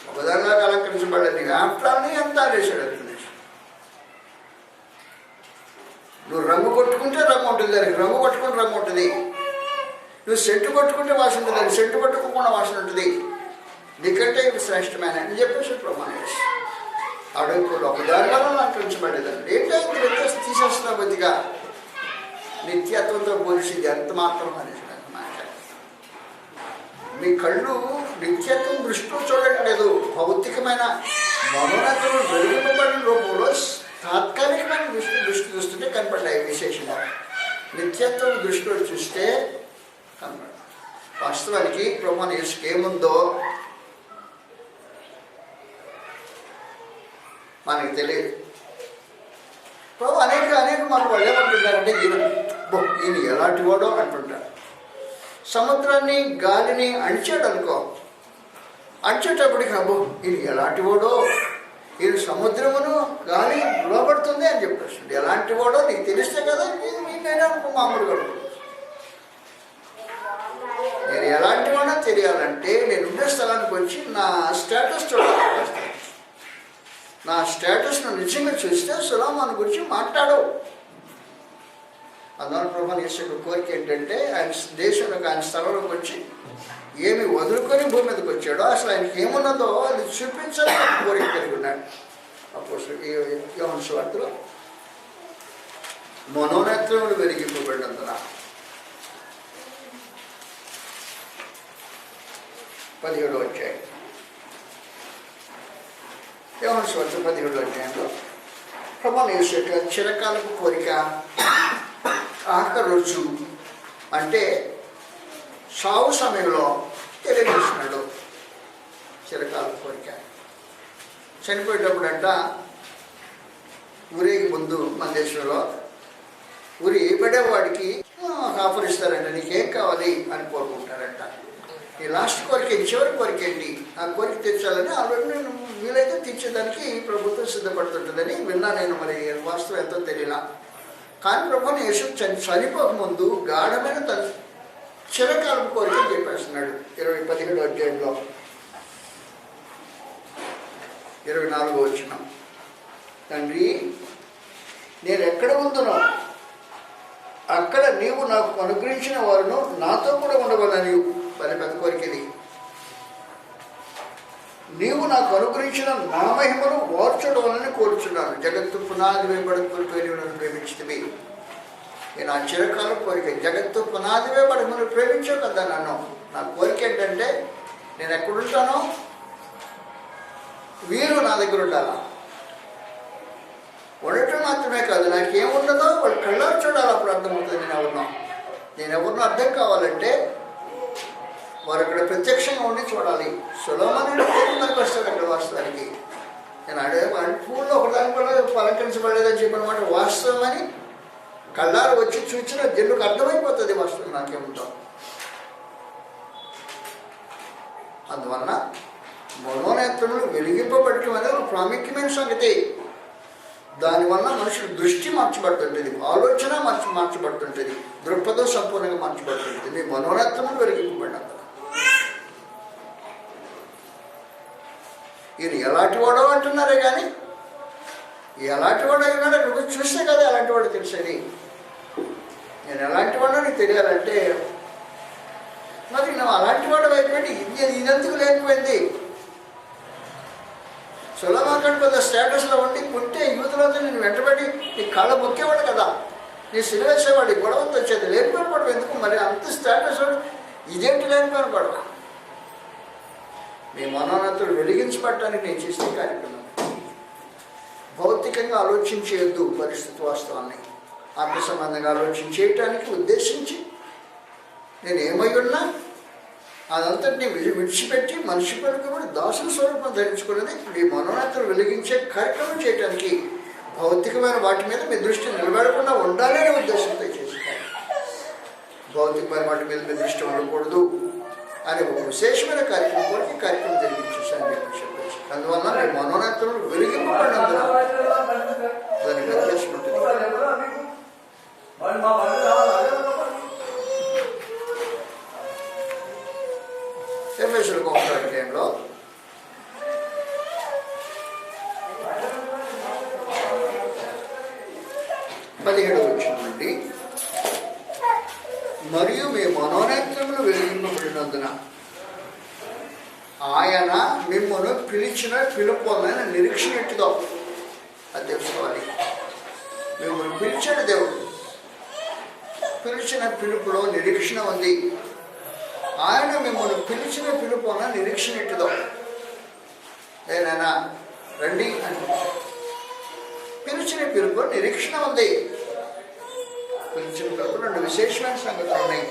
S1: ఒకదానిలాగా అలంకరించబడలేదు. నీకు ఆఫ్టర్ని ఎంత ఆడేశాడు అంటుంది. నువ్వు రంగు కొట్టుకుంటే రంగు ఉంటుంది, దానికి రంగు కొట్టుకుంటే రంగు ఉంటుంది. నువ్వు సెంటు కొట్టుకుంటే వాసన ఉంటుంది, దానికి సెంటు కొట్టుకోకుండా వాసన ఉంటుంది. నీకంటే ఇది శ్రేష్టమైన అని చెప్పేసి ప్రమాణేష్ అడుగులు ఒకదానిలో అలంకరించబడేదండి. ఏంటంటే వ్యత్యాసం తీసేస్తున్నా బతిగా నిత్యత్వంతో పోలిసింది ఎంత మాత్రం అనేసి మాట. మీ కళ్ళు నిత్యత్వం దృష్టిలో చూడట్లేదు, భౌతికమైన మనోనేత్రులు వెలుగుపబడిన రూపంలో తాత్కాలికమైన దృష్టి చూస్తుంటే కనపడ్డాయి. విశేషంగా నిత్యత్వం దృష్టిలో చూస్తే కనపడ. వాస్తవానికి ప్రభువైన యేసుకి ఏముందో మనకి తెలియదు. ప్రభు అనేక మన వాళ్ళు ఏమంటుంటారంటే ఈయన ఎలాంటి వాడో అంటుంటారు. సముద్రాన్ని గాలిని అణిచాడు అనుకో, అణిచేటప్పటికి అబ్బో ఈయన ఎలాంటి వాడో, ఈయన సముద్రమును గాలి లోపడుతుంది అని చెప్పేసి ఎలాంటి వాడో నీకు తెలిస్తే కదా నేను అనుకో మామూలుగా. నేను ఎలాంటి వాడో తెలియాలంటే నేను ఉండే స్థలానికి వచ్చి నా స్టేటస్ చూడాలి. నా స్టేటస్ను నిజంగా చూస్తే సొలొమోను గురించి మాట్లాడు. అందువల్ల ప్రభువైన యేసు యొక్క కోరిక ఏంటంటే ఆయన దేశంలోకి, ఆయన స్థలంలోకి వచ్చి ఏమి వదులుకొని భూమి మీదకి వచ్చాడో అసలు ఆయనకి ఏమున్నదో అది చూపించాలని కోరిక కలిగి ఉన్నాడు. అపోస్తలుడు యోహాను సువార్తలో మనోనేత్రములు వెలిగింపబడినందున 17వ అధ్యాయం, యోహాను సువార్త 17వ అధ్యాయంలో ప్రభువైన యేసు యొక్క చిరకాలపు కోరిక, ఆఖరి రోజు అంటే సావు సమయంలో తెలియజేస్తున్నాడు. చిరకాల కోరిక చనిపోయేటప్పుడంట ఊరేగి ముందు మన దేశంలో ఊరి పడేవాడికి ఆఫర్ ఇస్తారంట, నీకేం కావాలి అని కోరుకుంటారంట. ఈ లాస్ట్ కోరిక, చివరి కోరిక ఏంటి, ఆ కోరిక తెచ్చాలని ఆల్రెడీ నేను వీలైతే తీర్చేదానికి ప్రభుత్వం సిద్ధపడుతుంటుందని విన్నా నేను. మరి వాస్తవం ఎంతో తెలియలా. కానీ ప్రభువైన యేసు చనిపోకముందు గాఢమైన తన చిరకాలపు కోరిక చెప్పేస్తున్నాడు. 17వ అధ్యాయంలో 24వ వచనం, తండ్రి నేను ఎక్కడ ఉందునో అక్కడ నీవు నాకు అనుగ్రహించిన వారును నాతో కూడా ఉండవలని. మరి పెద్ద కోరికది. నీవు నాకు అనుగ్రహించిన నా మహిమను వారు చూడవాలని కోరుచున్నాను. జగత్తు పునాది వేయబడకపోయి నన్ను ప్రేమించితివి. నేను ఆ చిరకాల కోరిక, జగత్తు పునాది వేయబడి మనం ప్రేమించావు కదా నన్ను. నా కోరిక ఏంటంటే నేను ఎక్కడుంటానో వీరు నా దగ్గర ఉండాలా. ఉండటం మాత్రమే కాదు, నాకేముండదో వాళ్ళు కళ్ళారు చూడాలి. అప్పుడు అర్థమవుతుంది నేను ఎవరినో అర్థం కావాలంటే వారు అక్కడ ప్రత్యక్షంగా ఉండి చూడాలి. సొలొమోను నాకు వస్తాడు అక్కడ వాస్తవానికి. నేను అడే పూల్లో ఒకదాని కూడా అలంకరించబడలేదని చెప్పినమాట వాస్తవం అని కళ్ళారు వచ్చి చూసిన జనులకు అర్థమైపోతుంది వాస్తవం నాకేముంటాం. అందువలన మనోనేత్రములు వెలిగింపబడటం అనేది ఒక ప్రాముఖ్యమైన సంగతి. దానివల్ల మనుషుల దృష్టి మార్చబడుతుంటుంది, ఆలోచన మార్చబడుతుంటుంది, దృక్పథం సంపూర్ణంగా మార్చబడుతుంటుంది. మీ మనోనేత్రములు వెలిగింపబడినంత ఈయన ఎలాంటి వాడో అంటున్నారే కానీ ఎలాంటి వాడు అయినాడో నువ్వు చూస్తే కదా ఎలాంటి వాడు తెలిసేది. నేను ఎలాంటి వాడో నీకు తెలియాలంటే మరి నువ్వు అలాంటి వాడు అయిపోయింది, ఇదందుకు లేకపోయింది. సులభాకర్ పెద్ద స్టేటస్లో ఉండి పుట్టే యూతులంతా నేను వెంటబడి నీ కళ్ళ మొక్కేవాడు కదా, నీ సిలివేసేవాడు, గొడవంతో వచ్చేది. లేనిపోయిన గొడవ ఎందుకు మరి అంత స్టేటస్ వాడు? ఇదేంటి లేనిపోయిన గొడవ? మీ మనోన్నతుడు వెలిగించబడటానికి నేను చేసే కార్యక్రమం. భౌతికంగా ఆలోచించేయద్దు పరిస్థితి వాస్తవాన్ని, ఆత్మ సంబంధంగా ఆలోచించేయటానికి ఉద్దేశించి నేను ఏమై ఉన్నా అదంతటినీ విడిచిపెట్టి మనిషి పనికి కూడా దాసుల స్వరూపం ధరించుకున్నది మీ మనోన్నతులు వెలిగించే కార్యక్రమం చేయడానికి, భౌతికమైన వాటి మీద మీ దృష్టి నిలబడకుండా ఉండాలనే ఉద్దేశంతో చేస్తారు. భౌతికమైన వాటి మీద మీ దృష్టి ఉండకూడదు అనే ఒక విశేషమైన కార్యక్రమం కూడా ఈ కార్యక్రమం జరిగించేసాను చెప్పచ్చు. అందువల్ల మీ మనోన్నతులు వెలిగింపబడినందున దాని వ్యత్యాసం ఉంటుంది. ఎఫెసీయులకు 1వ అధ్యాయంలో 17వ వచనం నుండి, మరియు మీ మనోనేత్రములు వెలిగింపబడినందున ఆయన మిమ్మల్ని పిలిచిన పిలుపులైన నిరీక్షణ ఎట్టుదో. అది తెలుసుకోవాలి. మిమ్మల్ని పిలిచాడు దేవుడు, పిలిచిన పిలుపులో నిరీక్షణ ఉంది. ఆయన మిమ్మల్ని పిలిచిన పిలుపు అన్న నిరీక్షణ ఎట్టుదో. ఏనైనా రండి అని పిలిచిన పిలుపు నిరీక్షణ ఉంది. పిలిచిన పిలుపు 2 విశేషమైన సంగతులు ఉన్నాయి.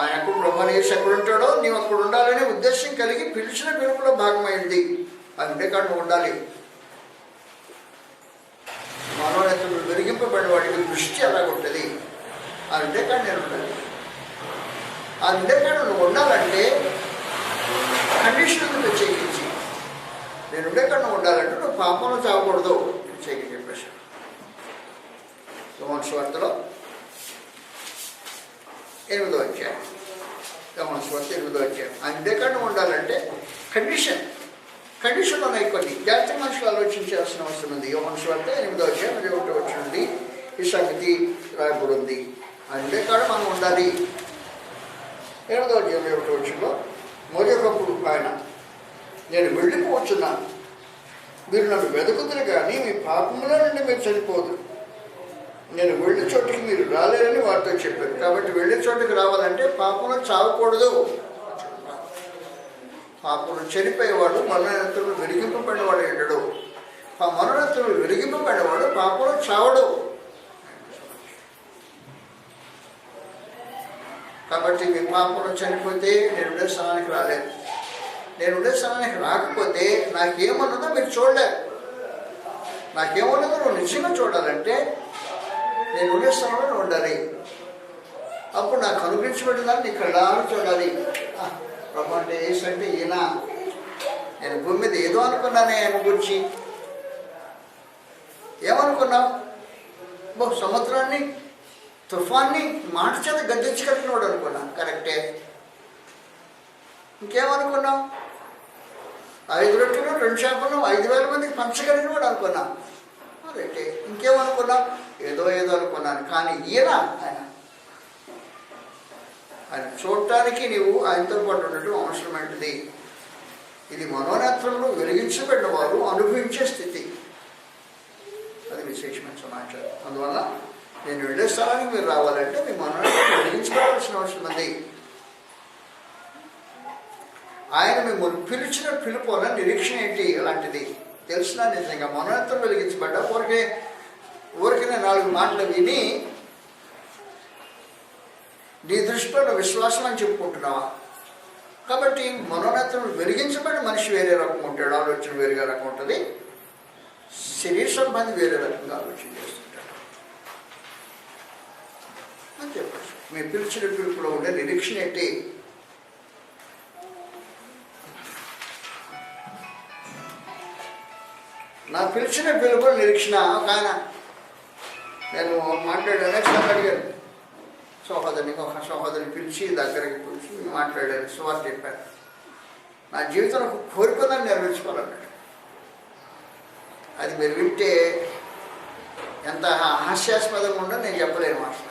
S1: ఆయన ప్రభు యేసు ఎక్కడ ఉంటాడో నీవు అక్కడ ఉండాలనే ఉద్దేశం కలిగి పిలిచిన పిలుపులో భాగమైంది. అంటే కాడ ఉండాలి. మనోనేత్రములు వెలిగింపబడిన వాటికి దృష్టి అలాగుంటుంది. అంటే కాడ నేను ఉండాలి. అందుకే నువ్వు ఉండాలంటే కండిషన్ ప్రత్యేకించి నేను ఉండే కన్నా ఉండాలంటే నువ్వు పాపంలో చావకూడదు ప్రత్యేకించి చెప్పేసి యోహాను సువార్తలో 8వ అధ్యాయం. యోహాను సువార్త 8వ అధ్యాయం. అందుకే కన్నా ఉండాలంటే కండిషన్లు ఉన్నాయి కొన్ని. జాతీయ మనుషులు ఆలోచించాల్సిన అవసరం ఉంది. యోహాను సువార్త 8వ అధ్యాయం 1వ వచనం నుండి ఈ సంగతి రాయబడి ఉంది. అందుకే కాడ మనం ఉండాలి. 8వ అధ్యాయం 1వ వచనంలో, మొదలప్పుడు ఆయన నేను వెళ్ళిపోవచ్చున్నాను, మీరు నన్ను వెతుకుతురు కానీ మీ పాపముల నుండి మీరు చనిపోదు, నేను వెళ్ళే చోటుకి మీరు రాలేరని వారితో చెప్పారు. కాబట్టి వెళ్ళే చోటుకి రావాలంటే పాపంలో చావకూడదు. పాపంలో చనిపోయేవాడు మనోనేత్రములు వెలిగింపబడినవాడు ఏంటడు. ఆ మనోనేత్రములు వెలిగింపబడినవాడు పాపంలో చావడు. కాబట్టి మీ పాపంలో చనిపోతే నేను ఉండే స్థానానికి రాలేదు. నేను ఉండే స్థానానికి రాకపోతే నాకేమన్నదో మీరు చూడలేరు. నాకేమన్నదో నువ్వు నిజంగా చూడాలంటే నేను ఉండే స్థానంలో ఉండాలి. అప్పుడు నాకు అనుగ్రహించబడిందని నీ కళ్ళారా చూడాలి. ప్రభు అంటే యేసు అంటే ఈయన. నేను భూమి మీద ఏదో అనుకున్నానే ఆయన గురించి. ఏమనుకున్నావు? సముద్రాన్ని తుఫాన్ని మాట చేత గద్దించగలిగినవాడు అనుకున్నా. కరెక్టే. ఇంకేమనుకున్నావు? 5 రొట్టెలు 2 చేపలు 5,000 మందికి పంచగలిగినవాడు అనుకున్నా. కరెక్టే. ఇంకేమనుకున్నావు? ఏదో అనుకున్నాను. కానీ ఈయన ఆయన చూడటానికి నీవు ఆయనతో పాటు ఉండటం అవసరమైనది. ఇది మనోనేత్రంలో వెలిగించబడిన వారు అనుభవించే స్థితి. అది విశేషమైన సమాచారం. అందువల్ల నేను వెళ్ళే స్థలానికి మీరు రావాలంటే మీ మనోనేత్రం వెలిగించుకోవాల్సిన అవసరం ఉంది. ఆయన మిమ్మల్ని పిలిచిన పిలుపు వల్ల నిరీక్షణ ఏంటి అలాంటిది తెలిసినా నిజంగా మనోనేత్రం వెలిగించబడ్డా ఊరికనే 4 మాటలు విని నీ దృష్టిలో విశ్వాసం అని చెప్పుకుంటున్నావా? కాబట్టి మనోనేత్రం వెలిగించబడి మనిషి వేరే రకం ఉంటాడు, ఆలోచన వేరేగా రకం ఉంటుంది, శరీర సంబంధి వేరే రకంగా ఆలోచన చేస్తుంటాడు అని చెప్పచ్చు. మీ పిలిచిన పిలుపులో ఉండే నిరీక్షణ ఏంటి? నా పిలిచిన పిలుపులో నిరీక్షణ. ఒక ఆయన నేను మాట్లాడాను, అడిగాను ఒక సహోదరిని పిలిచి దగ్గరికి పిలిచి మాట్లాడాను, సువార్త చెప్పాను. నా జీవితంలో ఒక కోరికలను నెరవేర్చుకోవాలన్నాడు. అది మీరు వింటే ఎంత హాస్యాస్పదంగా ఉండో నేను చెప్పలేను. అసలు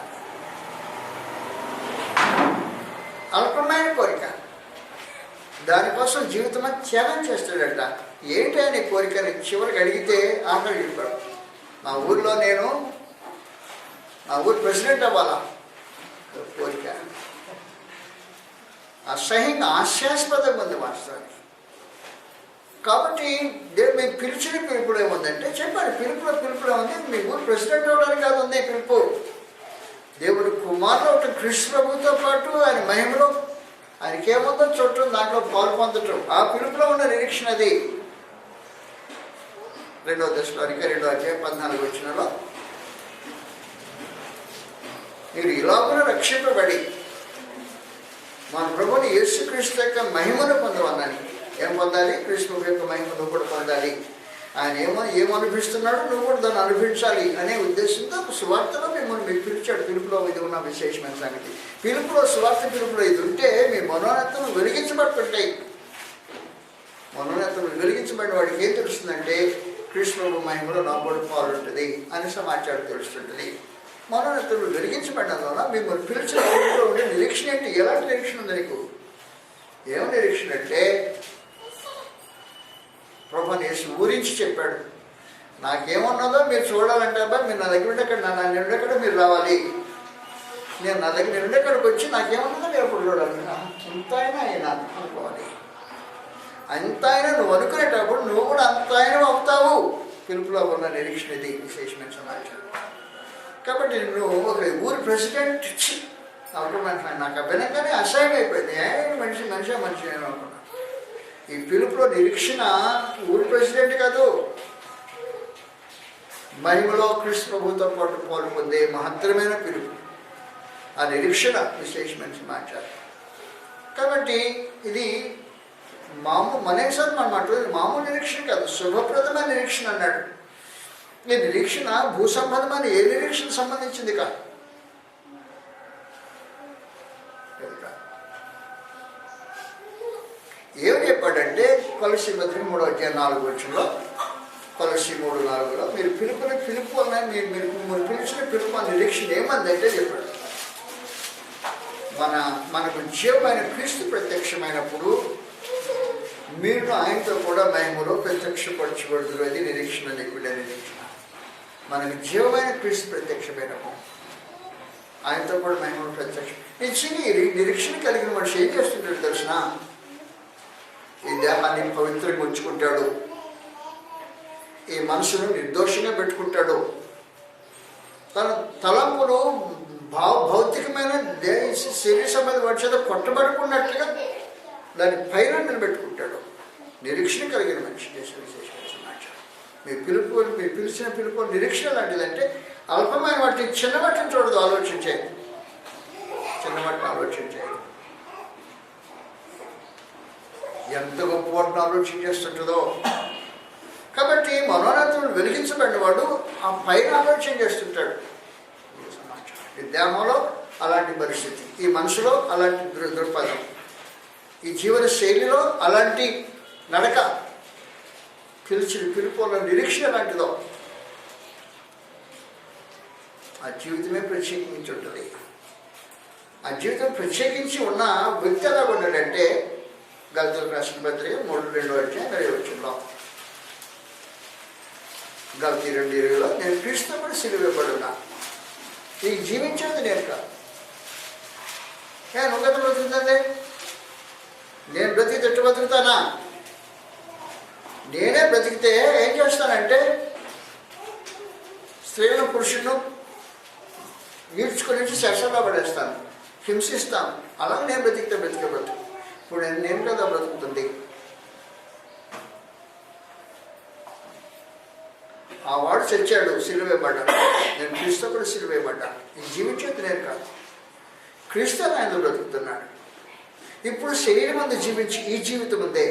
S1: అల్పమైన కోరిక. దానికోసం జీవితం అంతా త్యాగం చేస్తాడట. ఏంటి అని కోరికని చివరికి అడిగితే ఆఖరి చెప్పాడు, మా ఊర్లో నేను మా ఊరు ప్రెసిడెంట్ అవ్వాలా కోరిక. అసహ్యంగా హాస్యాస్పదంగా ఉంది వాస్తవానికి. కాబట్టి దేవుడు మీకు పిలిచిన పిలుపుడు ఏముందంటే చెప్పాడు, పిలుపులో ఉంది, మీ ఊరు ప్రెసిడెంట్ అవ్వడానికి కాదు ఉంది పిలుపు. దేవుడు కుమారుడు ఒక కృష్ణ ప్రభుతో పాటు ఆయన మహిమలో ఆయనకేముందో చుట్టూ దాంట్లో పాలు పొందటం, ఆ పిలుపులో ఉన్న నిరీక్షణ అది. 2వ దశలోనికి 2వ అధ్యాయం 14 వచనంలో మీరు ఇలాగ రక్షింపబడి మన ప్రభుని యేసుక్రీస్తు యొక్క మహిమను పొందవన్నాని. ఏం పొందాలి? కృష్ణ యొక్క మహిమను కూడా పొందాలి. ఆయన ఏమనిపిస్తున్నాడో నువ్వు కూడా దాన్ని అనిపించాలి అనే ఉద్దేశంతో సువార్తలో మిమ్మల్ని మీకు పిలిచాడు. పిలుపులో ఇది ఉన్న విశేషమైన సంగతి. పిలుపులో సువార్త పిలుపులో ఇది ఉంటే మీ మనోనేత్రం వెలిగించబడుతుంటాయి. మనోనేత్రం వెలిగించబడిన వాడికి ఏం తెలుస్తుందంటే కృష్ణ మహిమలో నా కూడా పాలుంటుంది అని సమాచారం తెలుస్తుంటుంది. మనోనేత్రం వెలిగించబడినందువల్ల మిమ్మల్ని పిలిచిన పిలుపులో ఉండే నిరీక్షణ ఏంటి? ఎలాంటి నిరీక్షణ ఉంది నీకు? ఏం నిరీక్షణ అంటే ప్రభుని యేసు ఊరించి చెప్పాడు, నాకేమన్నదో మీరు చూడాలంటే అబ్బాయి మీరు నా దగ్గర ఉండేక్కడ నా నిండెక్కడ మీరు రావాలి, నేను నా దగ్గర నిండెక్కడికి వచ్చి నాకేమన్నదో మీరు అప్పుడు చూడాలి. అంత అయినా అయినా అనుకోవాలి. అంత అయినా నువ్వు అనుకునేటప్పుడు నువ్వు కూడా అంత అయినా అవుతావు. పిలుపులో ఉన్న నిరీక్షణ ఇది విశేషమైన సమాచారం. కాబట్టి నువ్వు ఒక ఊరి ప్రెసిడెంట్ అనుకున్నాను, నాకు అభినంగానే అసహ్యం అయిపోయింది. మనిషి నేను అనుకున్నాను. ఈ పిలుపులో నిరీక్షణ ఊరి ప్రెసిడెంట్ కాదు, మహిమలో కృష్ణ ప్రభుతో పాటు పాలు పొందే మహత్తరమైన పిలుపు. ఆ నిరీక్షణ విశేషమైన సమాచారం. కాబట్టి ఇది మనసారి మనం మాట్లాడేది మామూలు నిరీక్షణ కాదు, శుభప్రదమైన నిరీక్షణ అన్నాడు. ఈ నిరీక్షణ భూ సంబంధమైన ఏ నిరీక్షణ సంబంధించింది కాదు. ఏమి చెప్పాడంటే కొలస్సీ పత్రిక 3వ అధ్యాయం 4వ వచనంలో, కొలస్సీ 3:4లో మీరు పిలుపు అన్న మీరు పిలిచిన పిలుపు అన్న నిరీక్షణ ఏమందంటే చెప్పాడు, మనకు జీవమైన క్రీస్తు ప్రత్యక్షమైనప్పుడు మీరు ఆయనతో కూడా మహిమలో ప్రత్యక్షపరచబడుతుంది. అది నిరీక్షణ, లిక్విడ్ నిరీక్షణ. మనకు జీవమైన క్రీస్తు ప్రత్యక్షమైనప్పుడు ఆయనతో కూడా మహిమలో ప్రత్యక్షం. నిరీక్షణ కలిగిన మనిషి ఏం చేస్తుంటాడు తెలిసిన? ఈ దేహాన్ని పవిత్రంగా ఉంచుకుంటాడు, ఈ మనసును నిర్దోషంగా పెట్టుకుంటాడు, తన తలంపులు భౌతికమైన శరీర సంబంధ వాటి చేత కొట్టబడుకున్నట్లుగా దాని పైన నిలబెట్టుకుంటాడు. నిరీక్షణ కలిగిన మనిషి చేసే విశేషమైన సమాచారం. మీరు పిలిచిన పిలుపు నిరీక్షణ లాంటిదంటే అల్పమైన వాటిని చిన్న వాటిని చూడదు, ఆలోచించేది. చిన్న వాటిని ఆలోచించేది ఎంత గొప్ప వాటిని ఆలోచన చేస్తుంటుందో. కాబట్టి మనోనేత్రుడు వెలిగించబడిన వాడు ఆ పైన ఆలోచన చేస్తుంటాడు. ఈ దేహంలో అలాంటి పరిస్థితి, ఈ మనసులో అలాంటి దృక్పథం, ఈ జీవన శైలిలో అలాంటి నడక, పిలిచిన పిలుపుల నిరీక్షణ లాంటిదో ఆ జీవితమే ప్రత్యేకించి ఉంటుంది. ఆ జీవితం ప్రత్యేకించి ఉన్న వ్యక్తి ఎలా ఉన్నాడంటే గలతీయులకు రాసిన పత్రిక 3:2 అధ్యాయం 20వ వచనంలో, గలతీ 2:20లో నేను క్రీస్తుతో కూడా సిలువేయబడి ఉన్నా, ఈ జీవించేది నేను కాదు. నువ్వు కదా బ్రతుకుతుందండి, నేను బ్రతికి ఎట్టు బ్రతుకుతానా? నేనే బ్రతికితే ఏం చేస్తానంటే స్త్రీలను పురుషులను ఈడ్చుకొని శర్షలో పడేస్తాను, హింసిస్తాను. అలా నేను బ్రతికితే బ్రతుకు. ఇప్పుడు నేను కదా బ్రతుకుతుంది. ఆ వాడు చచ్చాడు, సిలువేయబడ్డాడు. నేను క్రీస్తు కూడా సిలువేయబడ్డాను. ఈ జీవించేది నేను కాదు, క్రీస్తు ఆయన బ్రతుకుతున్నాడు. ఇప్పుడు శరీరం అందు జీవించి ఈ జీవితం ఉందే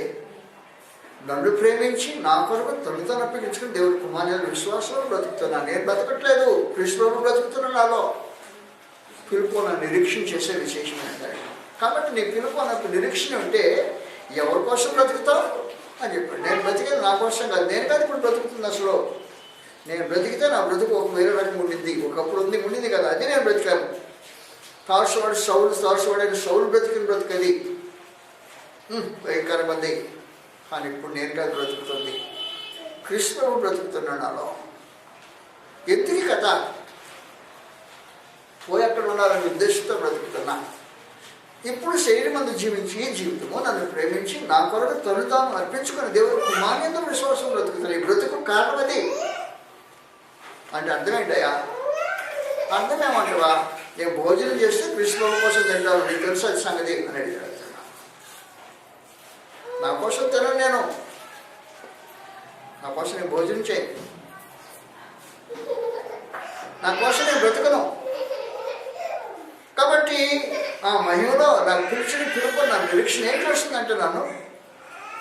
S1: నన్ను ప్రేమించి నా కొరకు తను అప్పగించుకుని దేవుడి కుమారుల విశ్వాసంలో బ్రతుకుతున్నాను. నేను బ్రతకట్లేదు, క్రీస్తులో బ్రతుకుతున్నాను. నాలో పిలుపు నా నిరీక్షణ చేసే విశేషమైన. కాబట్టి నీ పిలుపు నాకు నిరీక్షణ ఉంటే ఎవరి కోసం బ్రతుకుతావు అని చెప్పాడు. నేను బ్రతికేది నా కోసం కాదు, నేను కాదు ఇప్పుడు బ్రతుకుతుంది. అసలు నేను బ్రతికితే నా బ్రతుకు ఒక వేరే రకం ఉండింది, ఒకప్పుడు ఉండింది కదా, అది నేను బ్రతికాను. తార్సువాడైన సౌలు బ్రతికిన బ్రతుకది. భయంకరంగా ఉంది. కానీ ఇప్పుడు నేను కాదు బ్రతుకుతుంది, క్రీస్తు బ్రతుకుతున్నాను నాలో. ఎందుకు కథ? పోయి అక్కడ ఉండాలనే ఉద్దేశంతో బ్రతుకుతున్నా. ఇప్పుడు శరీరం మందు జీవించి ఈ జీవితము నన్ను ప్రేమించి నా కొరకు తను తాను అర్పించుకుని దేవుడు కుమార్యంతో విశ్వాసం బ్రతుకుతాను. ఈ బ్రతుకు కారణం అది అంటే అర్థం ఏంటయ్యా? అర్థం ఏమంటావా? నేను భోజనం చేస్తే క్రీస్తు కోసం తింటాను, నీకు తెలుసు అది సంగతి అని అడిగాడు. నా కోసం తినను, నేను నా కోసం నేను భోజనం చేయి, నా కోసం నేను బ్రతకను. కాబట్టి ఆ మహిమలో నాకు పిలిచిన పిలుపు నా నిరీక్షణ ఏం చేస్తుందంటే, నన్ను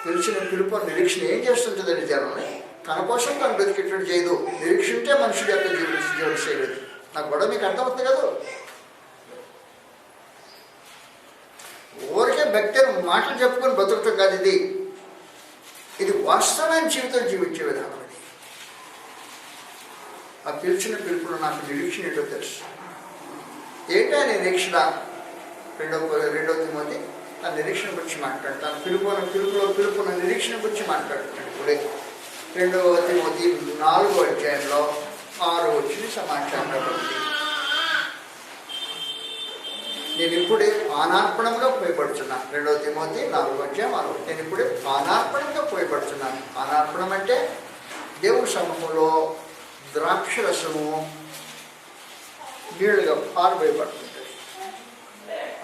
S1: పిలిచిన పిలుపు నిరీక్షణ ఏం చేస్తుంటుందండి జనాన్ని? తన కోసం తను బ్రతికేటట్టు చేయదు. నిరీక్ష ఉంటే మనుషుడు యొక్క జీవన చేయలేదు. నాకు కూడా మీకు అర్థమవుతుంది కదా. ఊరికే భక్తి మాటలు చెప్పుకొని బ్రతుకుతాం కాదు. ఇది వాస్తవమైన జీవితం జీవించే విధానం. ఇది ఆ పిలిచిన పిలుపులో నాకు నిరీక్షణ ఏంటో తెలుసు. ఏంటా నిరీక్షణ? రెండవ తిమోతి ఆ నిరీక్షణ గురించి మాట్లాడతాను. పిలుపున నిరీక్షణ గురించి మాట్లాడుతున్నాడు. ఇప్పుడే 2వ తిమోతి 4వ అధ్యాయంలో 6వ వచ్చిన సమాచారం ఉంది. నేను ఇప్పుడే పానార్పణంగా పోయబడుచున్నాను. 2వ తిమోతి 4వ అధ్యాయం 6వ. నేను ఇప్పుడే పానార్పణంగా పోయబడుచున్నాను. పానార్పణం అంటే దేవుడి సముఖంలో ద్రాక్షరసము నీళ్ళుగా పారబోయబడుతుంటుంది.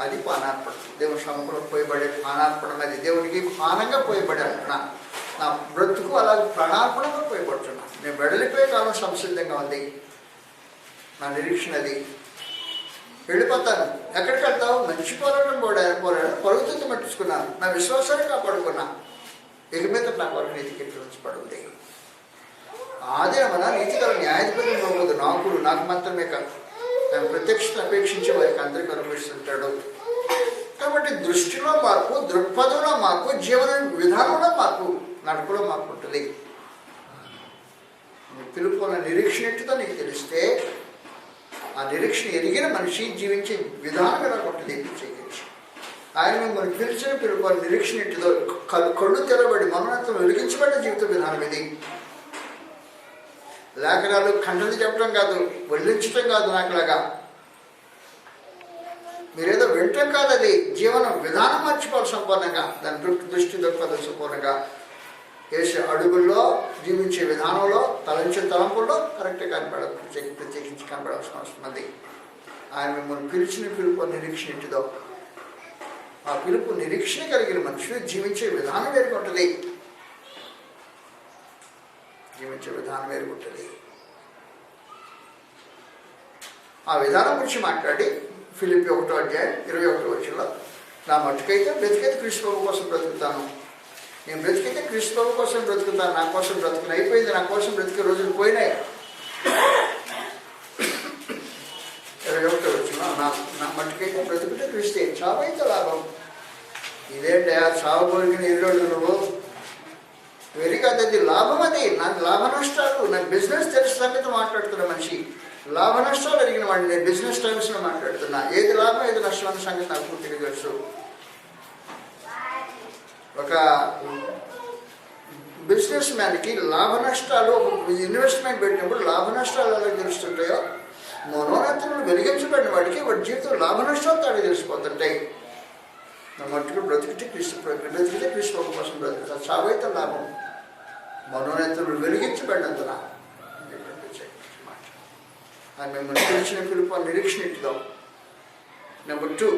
S1: అది పానార్పణం. దేవుని సముఖంలో పోయబడే పానార్పణం. అది దేవునికి పానంగా పోయబడే అంటున్నా. నా బ్రతుకు అలాగే ప్రాణార్పణంగా పోయబడుతున్నా. నేను వెడలిపోయే కాలం సంసిద్ధంగా ఉంది. నా నిరీక్షణ అది. వెళ్ళిపోతాను. ఎక్కడికి వెళ్తావు? మంచి పోరాటం పరుగుతుంది పట్టించుకున్నాను. నా విశ్వాసాన్ని కాపాడుకున్నా. ఇక మీద నా కొరకు నీతికి పడుతుంది. ఆదిమన నీతిగల న్యాయాధిపతి పోదు నాకు మాత్రమే కాదు, ఆయన ప్రత్యక్షతను అపేక్షించే వారికి అందరికీ అనుభవిస్తుంటాడు. కాబట్టి దృష్టిలో మార్పు, దృక్పథంలో మార్పు, జీవన విధానంలో మార్పు, నడుపులో మార్పు ఉంటుంది. పిలుపున్న నిరీక్షణ ఏంటిదో నీకు తెలిస్తే ఆ నిరీక్షణ ఎరిగిన మనిషి జీవించే విధానం ఎలా ఉంటుంది. ఆయన మిమ్మల్ని పిలిచిన పిలుపు నిరీక్షణ ఏంటిదో కళ్ళు తెరబడి మనోన్నతం వెలిగించబడిన జీవిత విధానం ఇది. లేఖనాలు ఖండలు చెప్పడం కాదు, వల్లించటం కాదు. నాకులాగా మీరేదో వింటం కాదు, అది జీవన విధానం మర్చిపోవాలి సంపూర్ణంగా. దాని దృష్టి దృక్పథం సంపూర్ణంగా వేసే అడుగుల్లో, జీవించే విధానంలో, తలంచే తలంపుల్లో కరెక్ట్గా ప్రత్యేకించి కనపడాల్సిన అవసరం ఉంది. ఆయన మిమ్మల్ని పిలిచిన పిలుపు నిరీక్షణ ఏంటిదో ఆ పిలుపు నిరీక్షణ కలిగిన మనుషులు జీవించే విధానం వేరుకుంటుంది. జీవించే విధానం వేరుకుంటుంది. ఆ విధానం గురించి మాట్లాడి ఫిలిప్పీ 1వ అధ్యాయం 21వ వచనంలో, నా మట్టుకైతే బ్రతికైతే క్రీస్తు కోసం బ్రతుకుతాను. నేను బ్రతికైతే క్రీస్తు కోసం బ్రతుకుతాను. నా కోసం బ్రతుకుని అయిపోయింది. నా కోసం బ్రతికే రోజులు పోయినాయి. 21వ వచనంలో, నా మట్టుకైతే బ్రతుకుంటే క్రీస్తే, చావైతే లాభం. ఇదేంటే చావు కోరికిన ఎదురోడు నువ్వు వెరీ కాదు, అది లాభం. అది నాకు లాభ నష్టాలు, నాకు బిజినెస్ తెలిసిన సంగతి మాట్లాడుతున్న మనిషి. లాభ నష్టాలు అడిగిన వాడిని నేను బిజినెస్ టైమ్స్లో మాట్లాడుతున్నా. ఏది లాభం ఏది నష్టం అనే సంగతి నాకు పూర్తిగా తెలుసు. ఒక బిజినెస్ మ్యాన్కి లాభ నష్టాలు, ఒక ఇన్వెస్ట్మెంట్ పెట్టినప్పుడు లాభ నష్టాలు ఎలా తెలుస్తుంటాయో, మనోన్నతను వెలిగించబడిన వాడికి వాడి జీవితం లాభ నష్టాలు తాడి తెలిసిపోతుంటాయి. నా మట్టుకు బ్రతికితే క్రీస్తు కోసం బ్రతుకుతా. చావైతే లాభం. మనోనేతలు వెలిగించబడినందున ఆయన మిమ్మల్ని పిలిచిన పిలుపు నిరీక్షణ ఇద్దాం. నెంబర్ 2,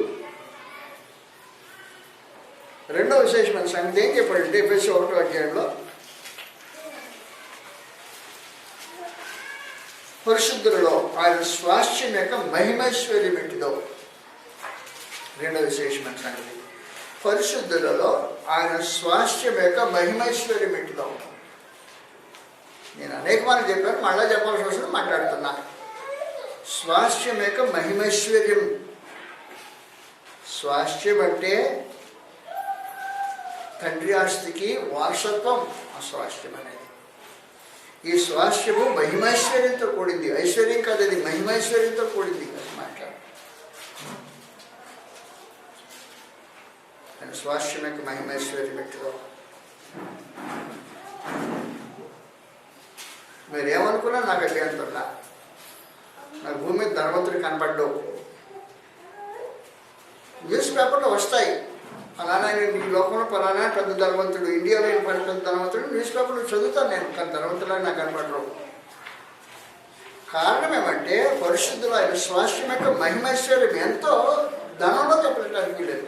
S1: రెండవ విశేషమైన సంగతి ఏం చెప్పాడంటే ఎఫెసీ 1వ అధ్యాయంలో, పరిశుద్ధులలో ఆయన స్వాస్థ్యం యొక్క మహిమైశ్వర్యం ఏంటిదో. రెండవ విశేషమైన సంగతి, పరిశుద్ధులలో ఆయన స్వాస్థ్యం యొక్క మహిమైశ్వర్యం ఏంటిదో. నేను అనేక మంది చెప్పాను, మళ్ళా చెప్పాల్సి వస్తుంది, మాట్లాడుతున్నా. స్వాస్థ్యం యొక్క మహిమైశ్వర్యం. స్వాస్థ్యం అంటే తండ్రి ఆస్తికి వారసత్వం. ఆ స్వాస్థ్యం అనేది, ఈ స్వాస్థ్యము మహిమైశ్వర్యంతో కూడింది. ఐశ్వర్యం కాదు, అది మహిమైశ్వర్యంతో కూడింది. అది మాట్లాడు ఆయన స్వాస్థ్యం యొక్క మహిమైశ్వర్యం ఎట్టిదో. మీరేమనుకున్నా నాకు అభ్యంతరంలా. నాకు భూమి మీద ధనవంతుడు కనపడ్డావు. న్యూస్ పేపర్లో వస్తాయి, ఫలానా ఈ లోకంలో ఫలానా పెద్ద ధనవంతుడు, ఇండియాలో పెద్ద ధనవంతుడు న్యూస్ పేపర్లో చదువుతాను నేను, కానీ ధనవంతులా నాకు కనపడరు. కారణం ఏమంటే పరిశుద్ధులు ఆయన స్వాస్థ్యం యొక్క మహిమైశ్వర్యం ఎంతో ధనంలో చెప్పడానికి లేదు.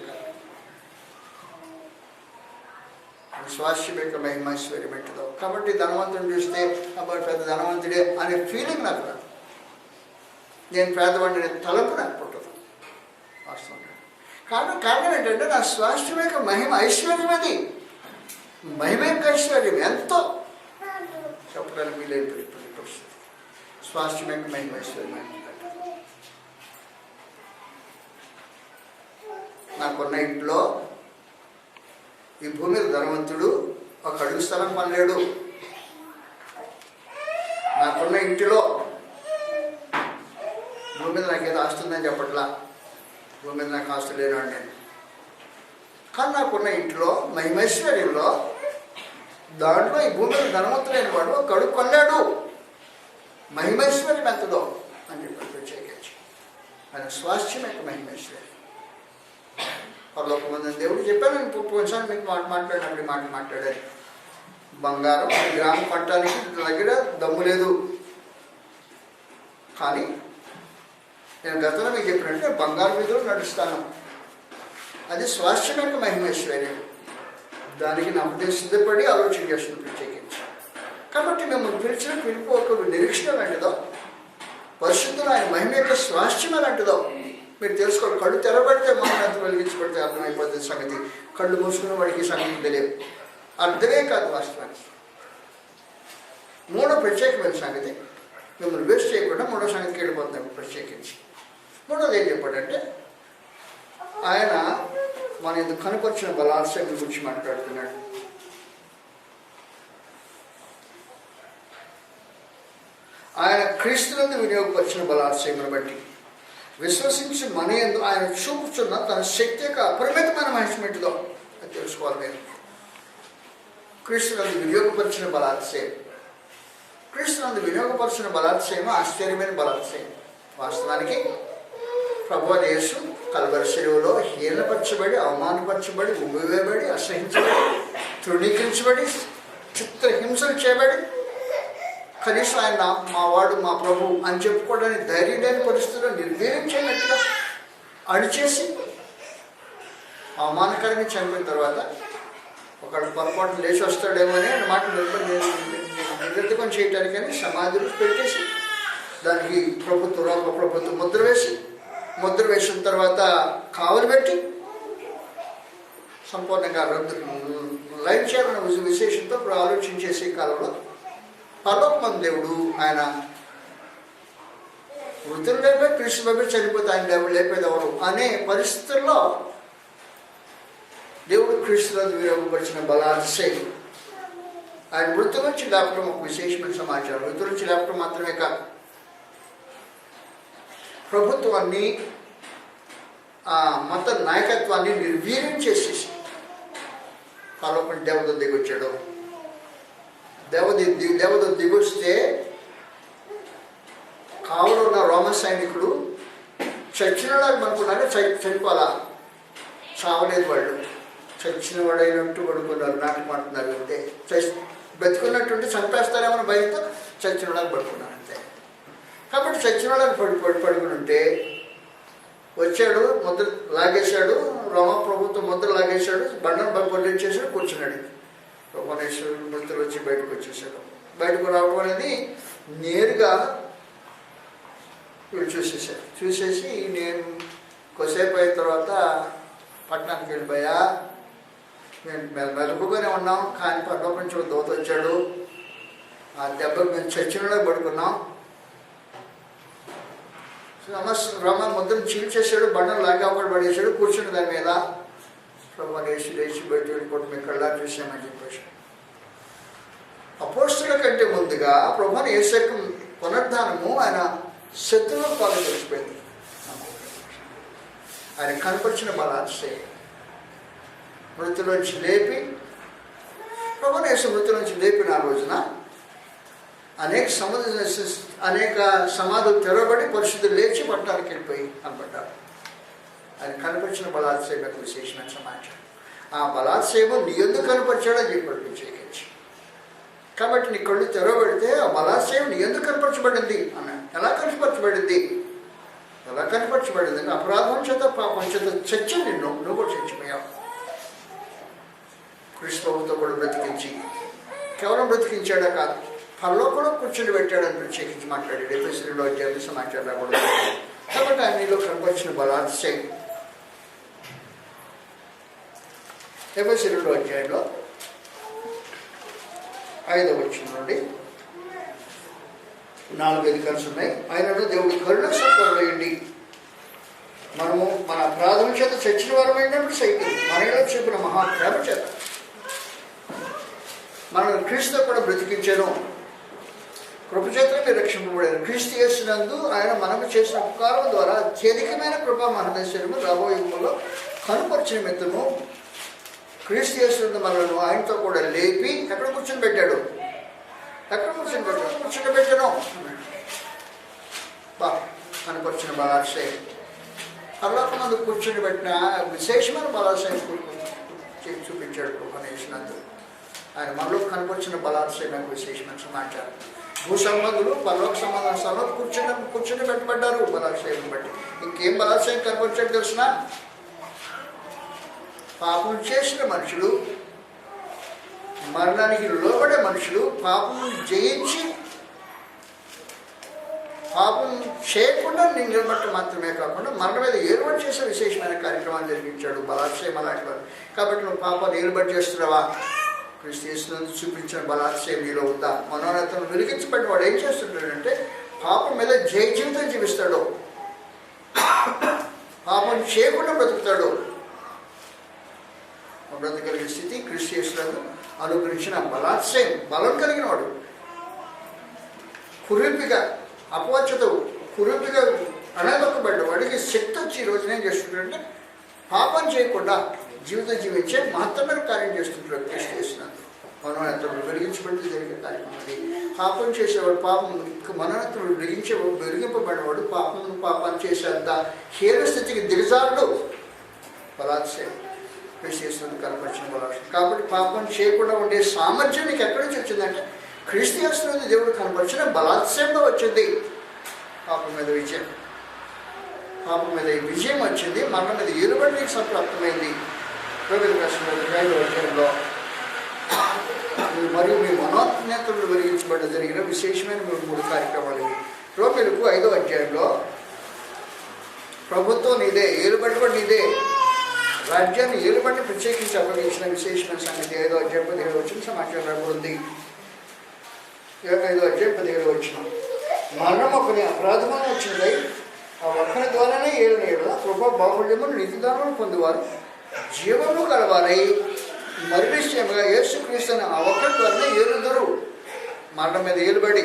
S1: స్వాస్థ్యం యొక్క మహిమైశ్వర్యం ఏంటిదో. కాబట్టి ధనవంతుని చూస్తే అబ్బాయి పెద్ద ధనవంతుడే అనే ఫీలింగ్ నాకు రాదు. నేను పేదవాడిని తలపు నాకు పుట్టదు వాస్తవం. కారణం ఏంటంటే నా స్వాస్థ్యం యొక్క మహిమ ఐశ్వర్యం, అది మహిమ యొక్క ఐశ్వర్యం ఎంతో చెప్పడానికి వీలేదు. పరిస్థితి స్వాస్థ్యం యొక్క మహిమ ఐశ్వర్యం. నాకున్న ఇంట్లో ఈ భూమి మీద ధనవంతుడు ఒక అడుగు స్థలం కొనలేడు. నాకున్న ఇంటిలో భూమి మీద నాకేదో ఆస్తుందని చెప్పట్లా, భూమి మీద నాకు ఆస్తు లేనాడు నేను. కానీ నాకున్న ఇంట్లో మహిమైశ్వర్యంలో దాంట్లో ఈ భూమి మీద ధనవంతులైన వాడు ఒక అడుగు కొనలేడు. మహిమైశ్వర్యం ఎంతదో అని చెప్పి ప్రత్యేకించి ఆయన స్వాస్థ్యం యొక్క మహిమైశ్వర్యం. పరలోకమందున దేవుడు చెప్పాను, నేను కొన్నిసార్లు మీకు మాట్లాడినప్పుడు మాట్లాడాను. బంగారం గ్రామం కొనడానికి దగ్గర దమ్ము లేదు. కానీ నేను గతంలో మీకు చెప్పినట్టు నేను బంగారు వీధిలో నడుస్తాను. అది స్వాస్థ్యం యొక్క మహిమైశ్వర్యం. దానికి నా ఉదయం సిద్ధపడి ఆలోచన చేస్తుంది ప్రత్యేకించి. కాబట్టి మిమ్మల్ని పిలిచిన పిలుపు ఒక నిరీక్షణ లాంటిదో, పరిశుద్ధులు ఆయన మహిమ యొక్క స్వాస్థ్యం లాంటిదో మీరు తెలుసుకోవాలి. కళ్ళు తెరబడితే మనం ఎంత వెలిగించబడితే అర్థమైపోతుంది సంగతి. కళ్ళు మూసుకున్న వాడికి సంగతి తెలియదు, అర్థమే కాదు వాస్తవానికి. మూడో ప్రత్యేకమైన సంగతి మిమ్మల్ని వేస్ట్ చేయకుండా మూడో సంగతికి వెళ్ళిపోతున్నాం ప్రత్యేకించి. మూడోది ఏం చెప్పాడంటే ఆయన మన ఎందుకు కనుపరిచిన బలాత్సంగం గురించి మాట్లాడుతున్నాడు. ఆయన క్రీస్తునందు వినియోగపరిచిన బలాత్సంగం బట్టి విశ్వసించి మన యందు ఆయన చూపుచున్న తన శక్తి యొక్క అపరిమితమైన మహిమేంటిదో అది తెలుసుకోవాలి. నేను క్రీస్తునందు వినియోగపరిచిన బలాత్సయం, క్రీస్తునందు వినియోగపరిచిన బలాత్సయం ఆశ్చర్యమైన బలాత్సయం. వాస్తవానికి ప్రభువైన యేసు కల్వరి శిలువలో హీనపరచబడి, అవమానపరచబడి, ఉమ్మివేయబడి, అసహించబడి, తృణీకరించబడి, చిత్రహింసలు చేయబడి, కనీసం ఆయన మా వాడు మా ప్రభు అని చెప్పుకోవడానికి ధైర్యం లేని పరిస్థితుల్లో నిర్వీర్యం చేయనట్టుగా అడిచేసి అవమానకరంగా చనిపోయిన తర్వాత ఒకడు పొరపాటు లేచి వస్తాడేమో అని మాట నిర్గతకం చేయటానికని సమాధిలో పెట్టేసి దానికి ప్రభుత్వం ముద్ర వేసిన తర్వాత కావలి పెట్టి సంపూర్ణంగా లైన్ చేయాలన్న విశేషంతో ఆలోచించేసే కాలంలో పరలోకమందు దేవుడు ఆయన వృద్ధులు లేకపోయి క్రీస్తు బాబు చనిపోతే ఆయన దేవుడు లేపేది ఎవరు అనే పరిస్థితుల్లో దేవుడు క్రీస్తునందు వినియోగపరిచిన బలాత్సయం. ఆయన మృతుల నుంచి లేపడం ఒక విశేషమైన సమాచారం. మృతుల నుంచి లేపడం మాత్రమే కాదు, ప్రభుత్వాన్ని మత నాయకత్వాన్ని నిర్వీర్యం చేసేసి పరలోకం దేవత దిగొచ్చాడు. దేవత దిగొస్తే కావులు ఉన్న రోమన్ సైనికుడు చచ్చినలాగా అనుకున్నారు. చనిపోవాలా, చావలేదు వాళ్ళు, చచ్చిన వాడైనట్టు పడుకున్నారు, నాటకమంటున్నారు. అంటే బతుకున్నట్టుంటే చంపేస్తారేమో భయంతో చచ్చినలాగా పడుకున్నారు అంతే. కాబట్టి చచ్చినలాగా పడుకుని ఉంటే వచ్చాడు, ముద్ర లాగేశాడు, రోమ ప్రభుత్వం ముద్ర లాగేశాడు, బండను పొందించేసాడు, కూర్చున్నాడు. భువనేశ్వరుడు మృతులు వచ్చి బయటకు వచ్చేసాడు. బయటకు రావడం అనేది నేరుగా వీళ్ళు చూసేసి నేను కొద్దిసేపు అయిన తర్వాత పట్టణానికి వెళ్ళిపోయా, మేము మెలుపుగానే ఉన్నాం, కానీ పట్టణం నుంచి ఒక దోత వచ్చాడు, ఆ దెబ్బకు మేము చచ్చినలో పడుకున్నాం. రమ ముద్రను చీల్చేసాడు, బండను లాగా ఒకటి పడేసాడు, కూర్చుని దాని మీద ప్రభు లేచి బయట వెళ్ళిపోవడం మేము కళ్ళా చూసామని చెప్పేసి. అపోస్తుల కంటే ముందుగా ప్రభుని యేసు యొక్క పునరుద్ధానము ఆయన శత్రువుల పాలు తెలిసిపోయింది. ఆయన కనపరిచిన బలాత్సయం. మృతులోంచి లేపి, ప్రభువును యేసు మృతులోంచి లేపిన ఆ రోజున అనేక సమాధులు తెరవబడి పరిశుద్ధులు లేచి పట్టణానికి వెళ్ళిపోయి కనపడ్డారు. ఆయన కనపరిచిన బలాత్సయం యొక్క విశేషమైన సమాచారం. ఆ బలాత్సయము నీ ఎందుకు కనపరిచాడని చెప్పాడు ప్రత్యేకించి. కాబట్టి నీ కళ్ళు తెరవబడితే ఆ బలాత్సయం నీ ఎందుకు కనపరచబడింది అన్నాడు. ఎలా కనపరచబడింది? అపరాధం చేత పాపం చేత చచ్చి నువ్వు కూడా చచ్చిపోయావు. క్రీస్తు ప్రభుతో కూడా బ్రతికించి, కేవలం బ్రతికించాడా కాదు, పరలోకంలో కూర్చొని పెట్టాడని ప్రత్యేకించి మాట్లాడాడు. ఎఫెసీయులో అధ్యాయం సమాచారం రాకూడదు. కాబట్టి ఆయన నీలో కనపరిచిన బలాత్సయం ఎఫెసీయులో అధ్యాయంలో 5వ వచనం నుండి 4 అధికారులు ఉన్నాయి. ఆయనను దేవుడి కరుణ సంపన్నుడైండి, మనము మన అపరాధం చేత చచ్చిన వారమైనప్పుడు సైతం మనలో చూపిన మహాప్రేమ చేత మనల్ని క్రీస్తు కూడా బ్రతికించాను. కృపచేతనే మీరు రక్షింపబడారు. క్రీస్తు యేసునందు ఆయన మనకు చేసిన ఉపకారం ద్వారా అత్యధికమైన కృపా మహదైశ్వర్యము రాబోయే యుగంలో కనుపరిచిన మిత్రము క్రీస్తు యేసునందు మనల్ని ఆయనతో కూడా లేపి ఎక్కడ కూర్చొని పెట్టాడు? కూర్చొని పెట్టాను కనపరిచిన బలాశయం. పరలోకమందు కూర్చొని పెట్టిన విశేషమైన బలాశయం చూపించాడు కృపనేసినందు. ఆయన మనలో కనపరిచిన బలాశయం నాకు విశేషమైన సమాచారం. భూ సంబంధులు పరలోక సంబంధాలు కూర్చొని పెట్టబడ్డారు బలాశయం బట్టి. ఇంకేం బలాశయం కనపరిచాడు తెలిసిన? పాపం చేసిన మనుషులు, మరణానికి లోబడే మనుషులు, పాపం జయించి పాపం చేయకుండా నిలబట్టి మాత్రమే కాకుండా మరణం మీద ఏర్పాటు చేసే విశేషమైన కార్యక్రమాలు జరిగించాడు బలాత్సయం అలాంటి వారు. కాబట్టి నువ్వు పాపాన్ని ఏర్పాటు చేస్తున్నావా? క్రీస్తు యేసునందు చూపించిన బలాత్సయం నీలో ఉందా? మనోన్నతను వెలిగించబడిన వాడు ఏం చేస్తుంటాడంటే పాపం మీద జయ జీవితం జీవిస్తాడు, పాపం చేయకుండా బ్రతుకుతాడు. బ్రతకలిగిన స్థితి క్రీస్తు యేసునందు అనుగ్రహించిన బలాత్సయం, బలం కలిగిన వాడు. కురింపిగా అపవాచ్యత కురింపిగా అనదొక్కబడ్డ వాడికి శక్తి వచ్చి ఈ రోజున ఏం చేస్తుంటాడంటే పాపం చేయకుండా జీవితం జీవించే మహత్తరమైన కార్యం చేస్తుంటాడు క్రీస్తు యేసునందు. మనోన్నతుడు వెలిగించబడి జరిగే కార్యక్రమం అది. పాపం చేసేవాడు, పాపం మనోన్నతుడు వెలిగింపబడినవాడు పాపాన్ని చేసేంత హీన స్థితికి దిగజారుడు. బలాత్సయం క్రీస్తు యేసునందు కనపరిచిన బలాత్సయం. కాబట్టి పాపం చేయకుండా ఉండే సామర్థ్యం నీకు ఎక్కడి నుంచి వచ్చిందంటే క్రీస్తు యేసునందు దేవుడు కనపరిచిన బలాత్సయంలో వచ్చింది. పాపం మీద విజయం, పాపం మీద విజయం వచ్చింది. మరణం మీద ఏలుబడి నీకు సంప్రాప్తమైంది. అధ్యాయంలో మరియు మీ మనోజ్ఞతలు వెలిగించబడ్డ జరిగిన విశేషమైన 3 కార్యక్రమాలు ఇవి. రోమీయులకు 5వ అధ్యాయంలో ప్రభుత్వం నీదే, ఏలుబడి కూడా నీదే, రాజ్యాన్ని ఏలుబడిని ప్రత్యేకించి అప్పగించిన విశేషమైన సంగతి 5వ అధ్యాయం 17వ వచనం సమాచారం రాబడింది. 5వ అధ్యాయం 17వ వచనం, మరణం ఒకని అపరాధమును వచ్చినదై ఆ ఒక్కరి ద్వారానే ఏలునేడు కృప బాహుళ్యమును నీతిదానమును పొందువారు జీవము కలవారై మరి నిశ్చయముగా యేసుక్రీస్తుని ఆ ఒక్కరి ద్వారానే ఏలుదురు. మరణం మీద ఏలుబడి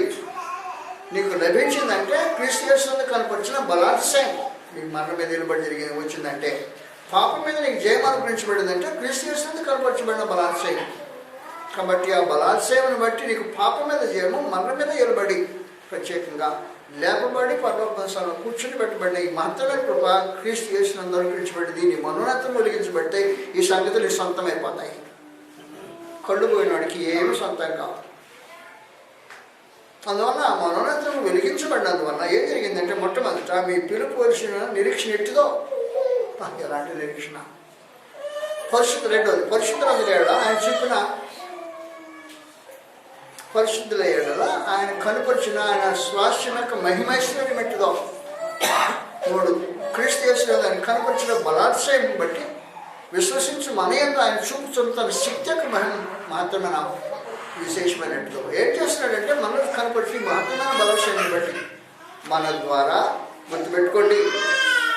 S1: నీకు లభించిందంటే క్రీస్తు యేసునందు కనపరిచిన బలాత్సయం నీకు మరణం మీద ఏలుబడి జరిగింది వచ్చిందంటే. పాపం మీద నీకు జయం అనుగ్రహించబడిందంటే క్రీస్తు యేసునందు కనపరచబడిన బలాత్సయం. కాబట్టి ఆ బలాత్సయం బట్టి నీకు పాపం మీద జయము, మరణం మీద ఏలుబడి ప్రత్యేకంగా లేపబడి పరలోకంలో కూర్చుని పెట్టబడిన ఈ మహత్తరమైన కృప క్రీస్తు యేసునందు అనుగ్రహించబడింది. నీ మనోన్నతను వెలిగించబడితే ఈ సంగతులు సొంతమైపోతాయి. కళ్ళు పోయినవాడికి ఏమి సొంతం కావు. అందువల్ల ఆ మనోన్నతను వెలిగించబడినందువల్ల ఏం జరిగిందంటే మొట్టమొదట మీ పిలుపు వలసిన నిరీక్షణ ఎట్టిదో. ఎలాంటి నిరీక్షణ? రెండోది పరిశుద్ధుల ఆయన చెప్పిన పరిశుద్ధులయ్యాడలా ఆయన కనుపరిచిన ఆయన స్వాస్థ్యం యొక్క మహిమైశ్వర్యం ఎట్టిదో. 3 క్రీస్తు యేసునందు ఆయన కనుపరిచిన బలాత్సయం బట్టి విశ్వసించి మన యందు ఆయన చూపుతున్న తన శక్తి యొక్క మహత్తరమైన విశేషమైనట్టుగా ఏం చేస్తున్నాడంటే మనకు కనపరిచి మహత్తరమైన బలాత్సయాన్ని బట్టి మన ద్వారా గుర్తుపెట్టుకోండి,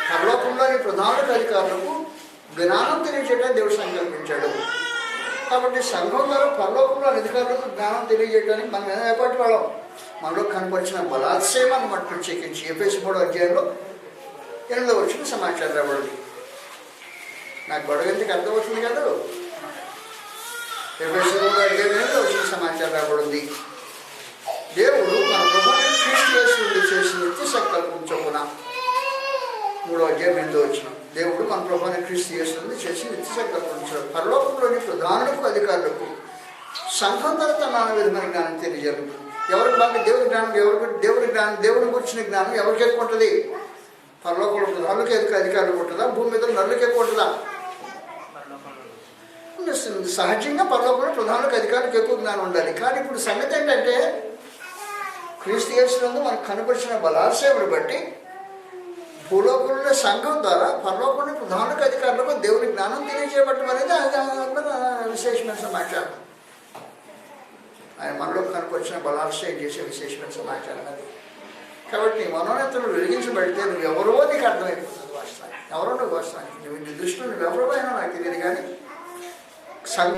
S1: పరలోకంలోని ప్రధాన అధికారులకు జ్ఞానం తెలియజేయడానికి దేవుడు సంకల్పించాడు. కాబట్టి సంఘం ద్వారా పరలోకంలో అధికారులకు జ్ఞానం తెలియజేయడానికి మనం ఏర్పాటు వాళ్ళం. మనలో కనపరిచిన బలాత్సయం అన్నమాట ప్రత్యేకించి ఎఫెసీ 3వ అధ్యాయంలో 8వ వచనం సమాచారం రాబడింది. నాకు గొడవ ఎందుకు అర్థమవుతుంది కదా. ఎఫెసీయులు 3:8 వచ్చిన సమాచారం రాబడింది. దేవుడు మన ప్రభువైన క్రీస్తు యేసునందు చేసిన నిత్య సంకల్పం చొప్పున 3:8 దేవుడు మన ప్రభువైన క్రీస్తు యేసునందు చేసిన నిత్య సంకల్పం చొప్పున పరలోకంలోని ప్రధానులకు అధికారులకు సంఘం తరత నానా విధమైన జ్ఞానం తెలియజేయదు. ఎవరికి బాగా దేవుడి జ్ఞానం, దేవుడి గురించిన జ్ఞానం ఎవరికి ఎక్కువ ఉంటుంది? పరలోకంలో ప్రధానులకు అధికారులకు ఉంటుందా? భూమి మీద నరులకు ఎక్కువ ఉంటుందా? సహజంగా పరలోకంలో ప్రధానులకు అధికారులకు ఎక్కువ జ్ఞానం ఉండాలి. కానీ ఇప్పుడు సంగతి ఏంటంటే క్రీస్తు యేసునందు మనకు కనపరిచిన బలాశయమును బట్టి భూలోకంలో సంఘం ద్వారా పరలోకంలో ప్రధానులకు అధికారులకు దేవుని జ్ఞానం తెలియజేయబట్టం అనేది విశేషమైన సమాచారం. ఆయన మనలో కనుకొచ్చిన బలాశయం చేసే విశేషమైన సమాచారం అది. కాబట్టి మనోనేతలు వెలిగించబడితే నువ్వు ఎవరో నీకు అర్థమైపోతుంది. వాస్తవానికి ఎవరో నువ్వు వాస్తవానికి నువ్వు నీ దృష్టిలో నువ్వెవరో అయినా నాకు తెలియదు. కానీ సంఘం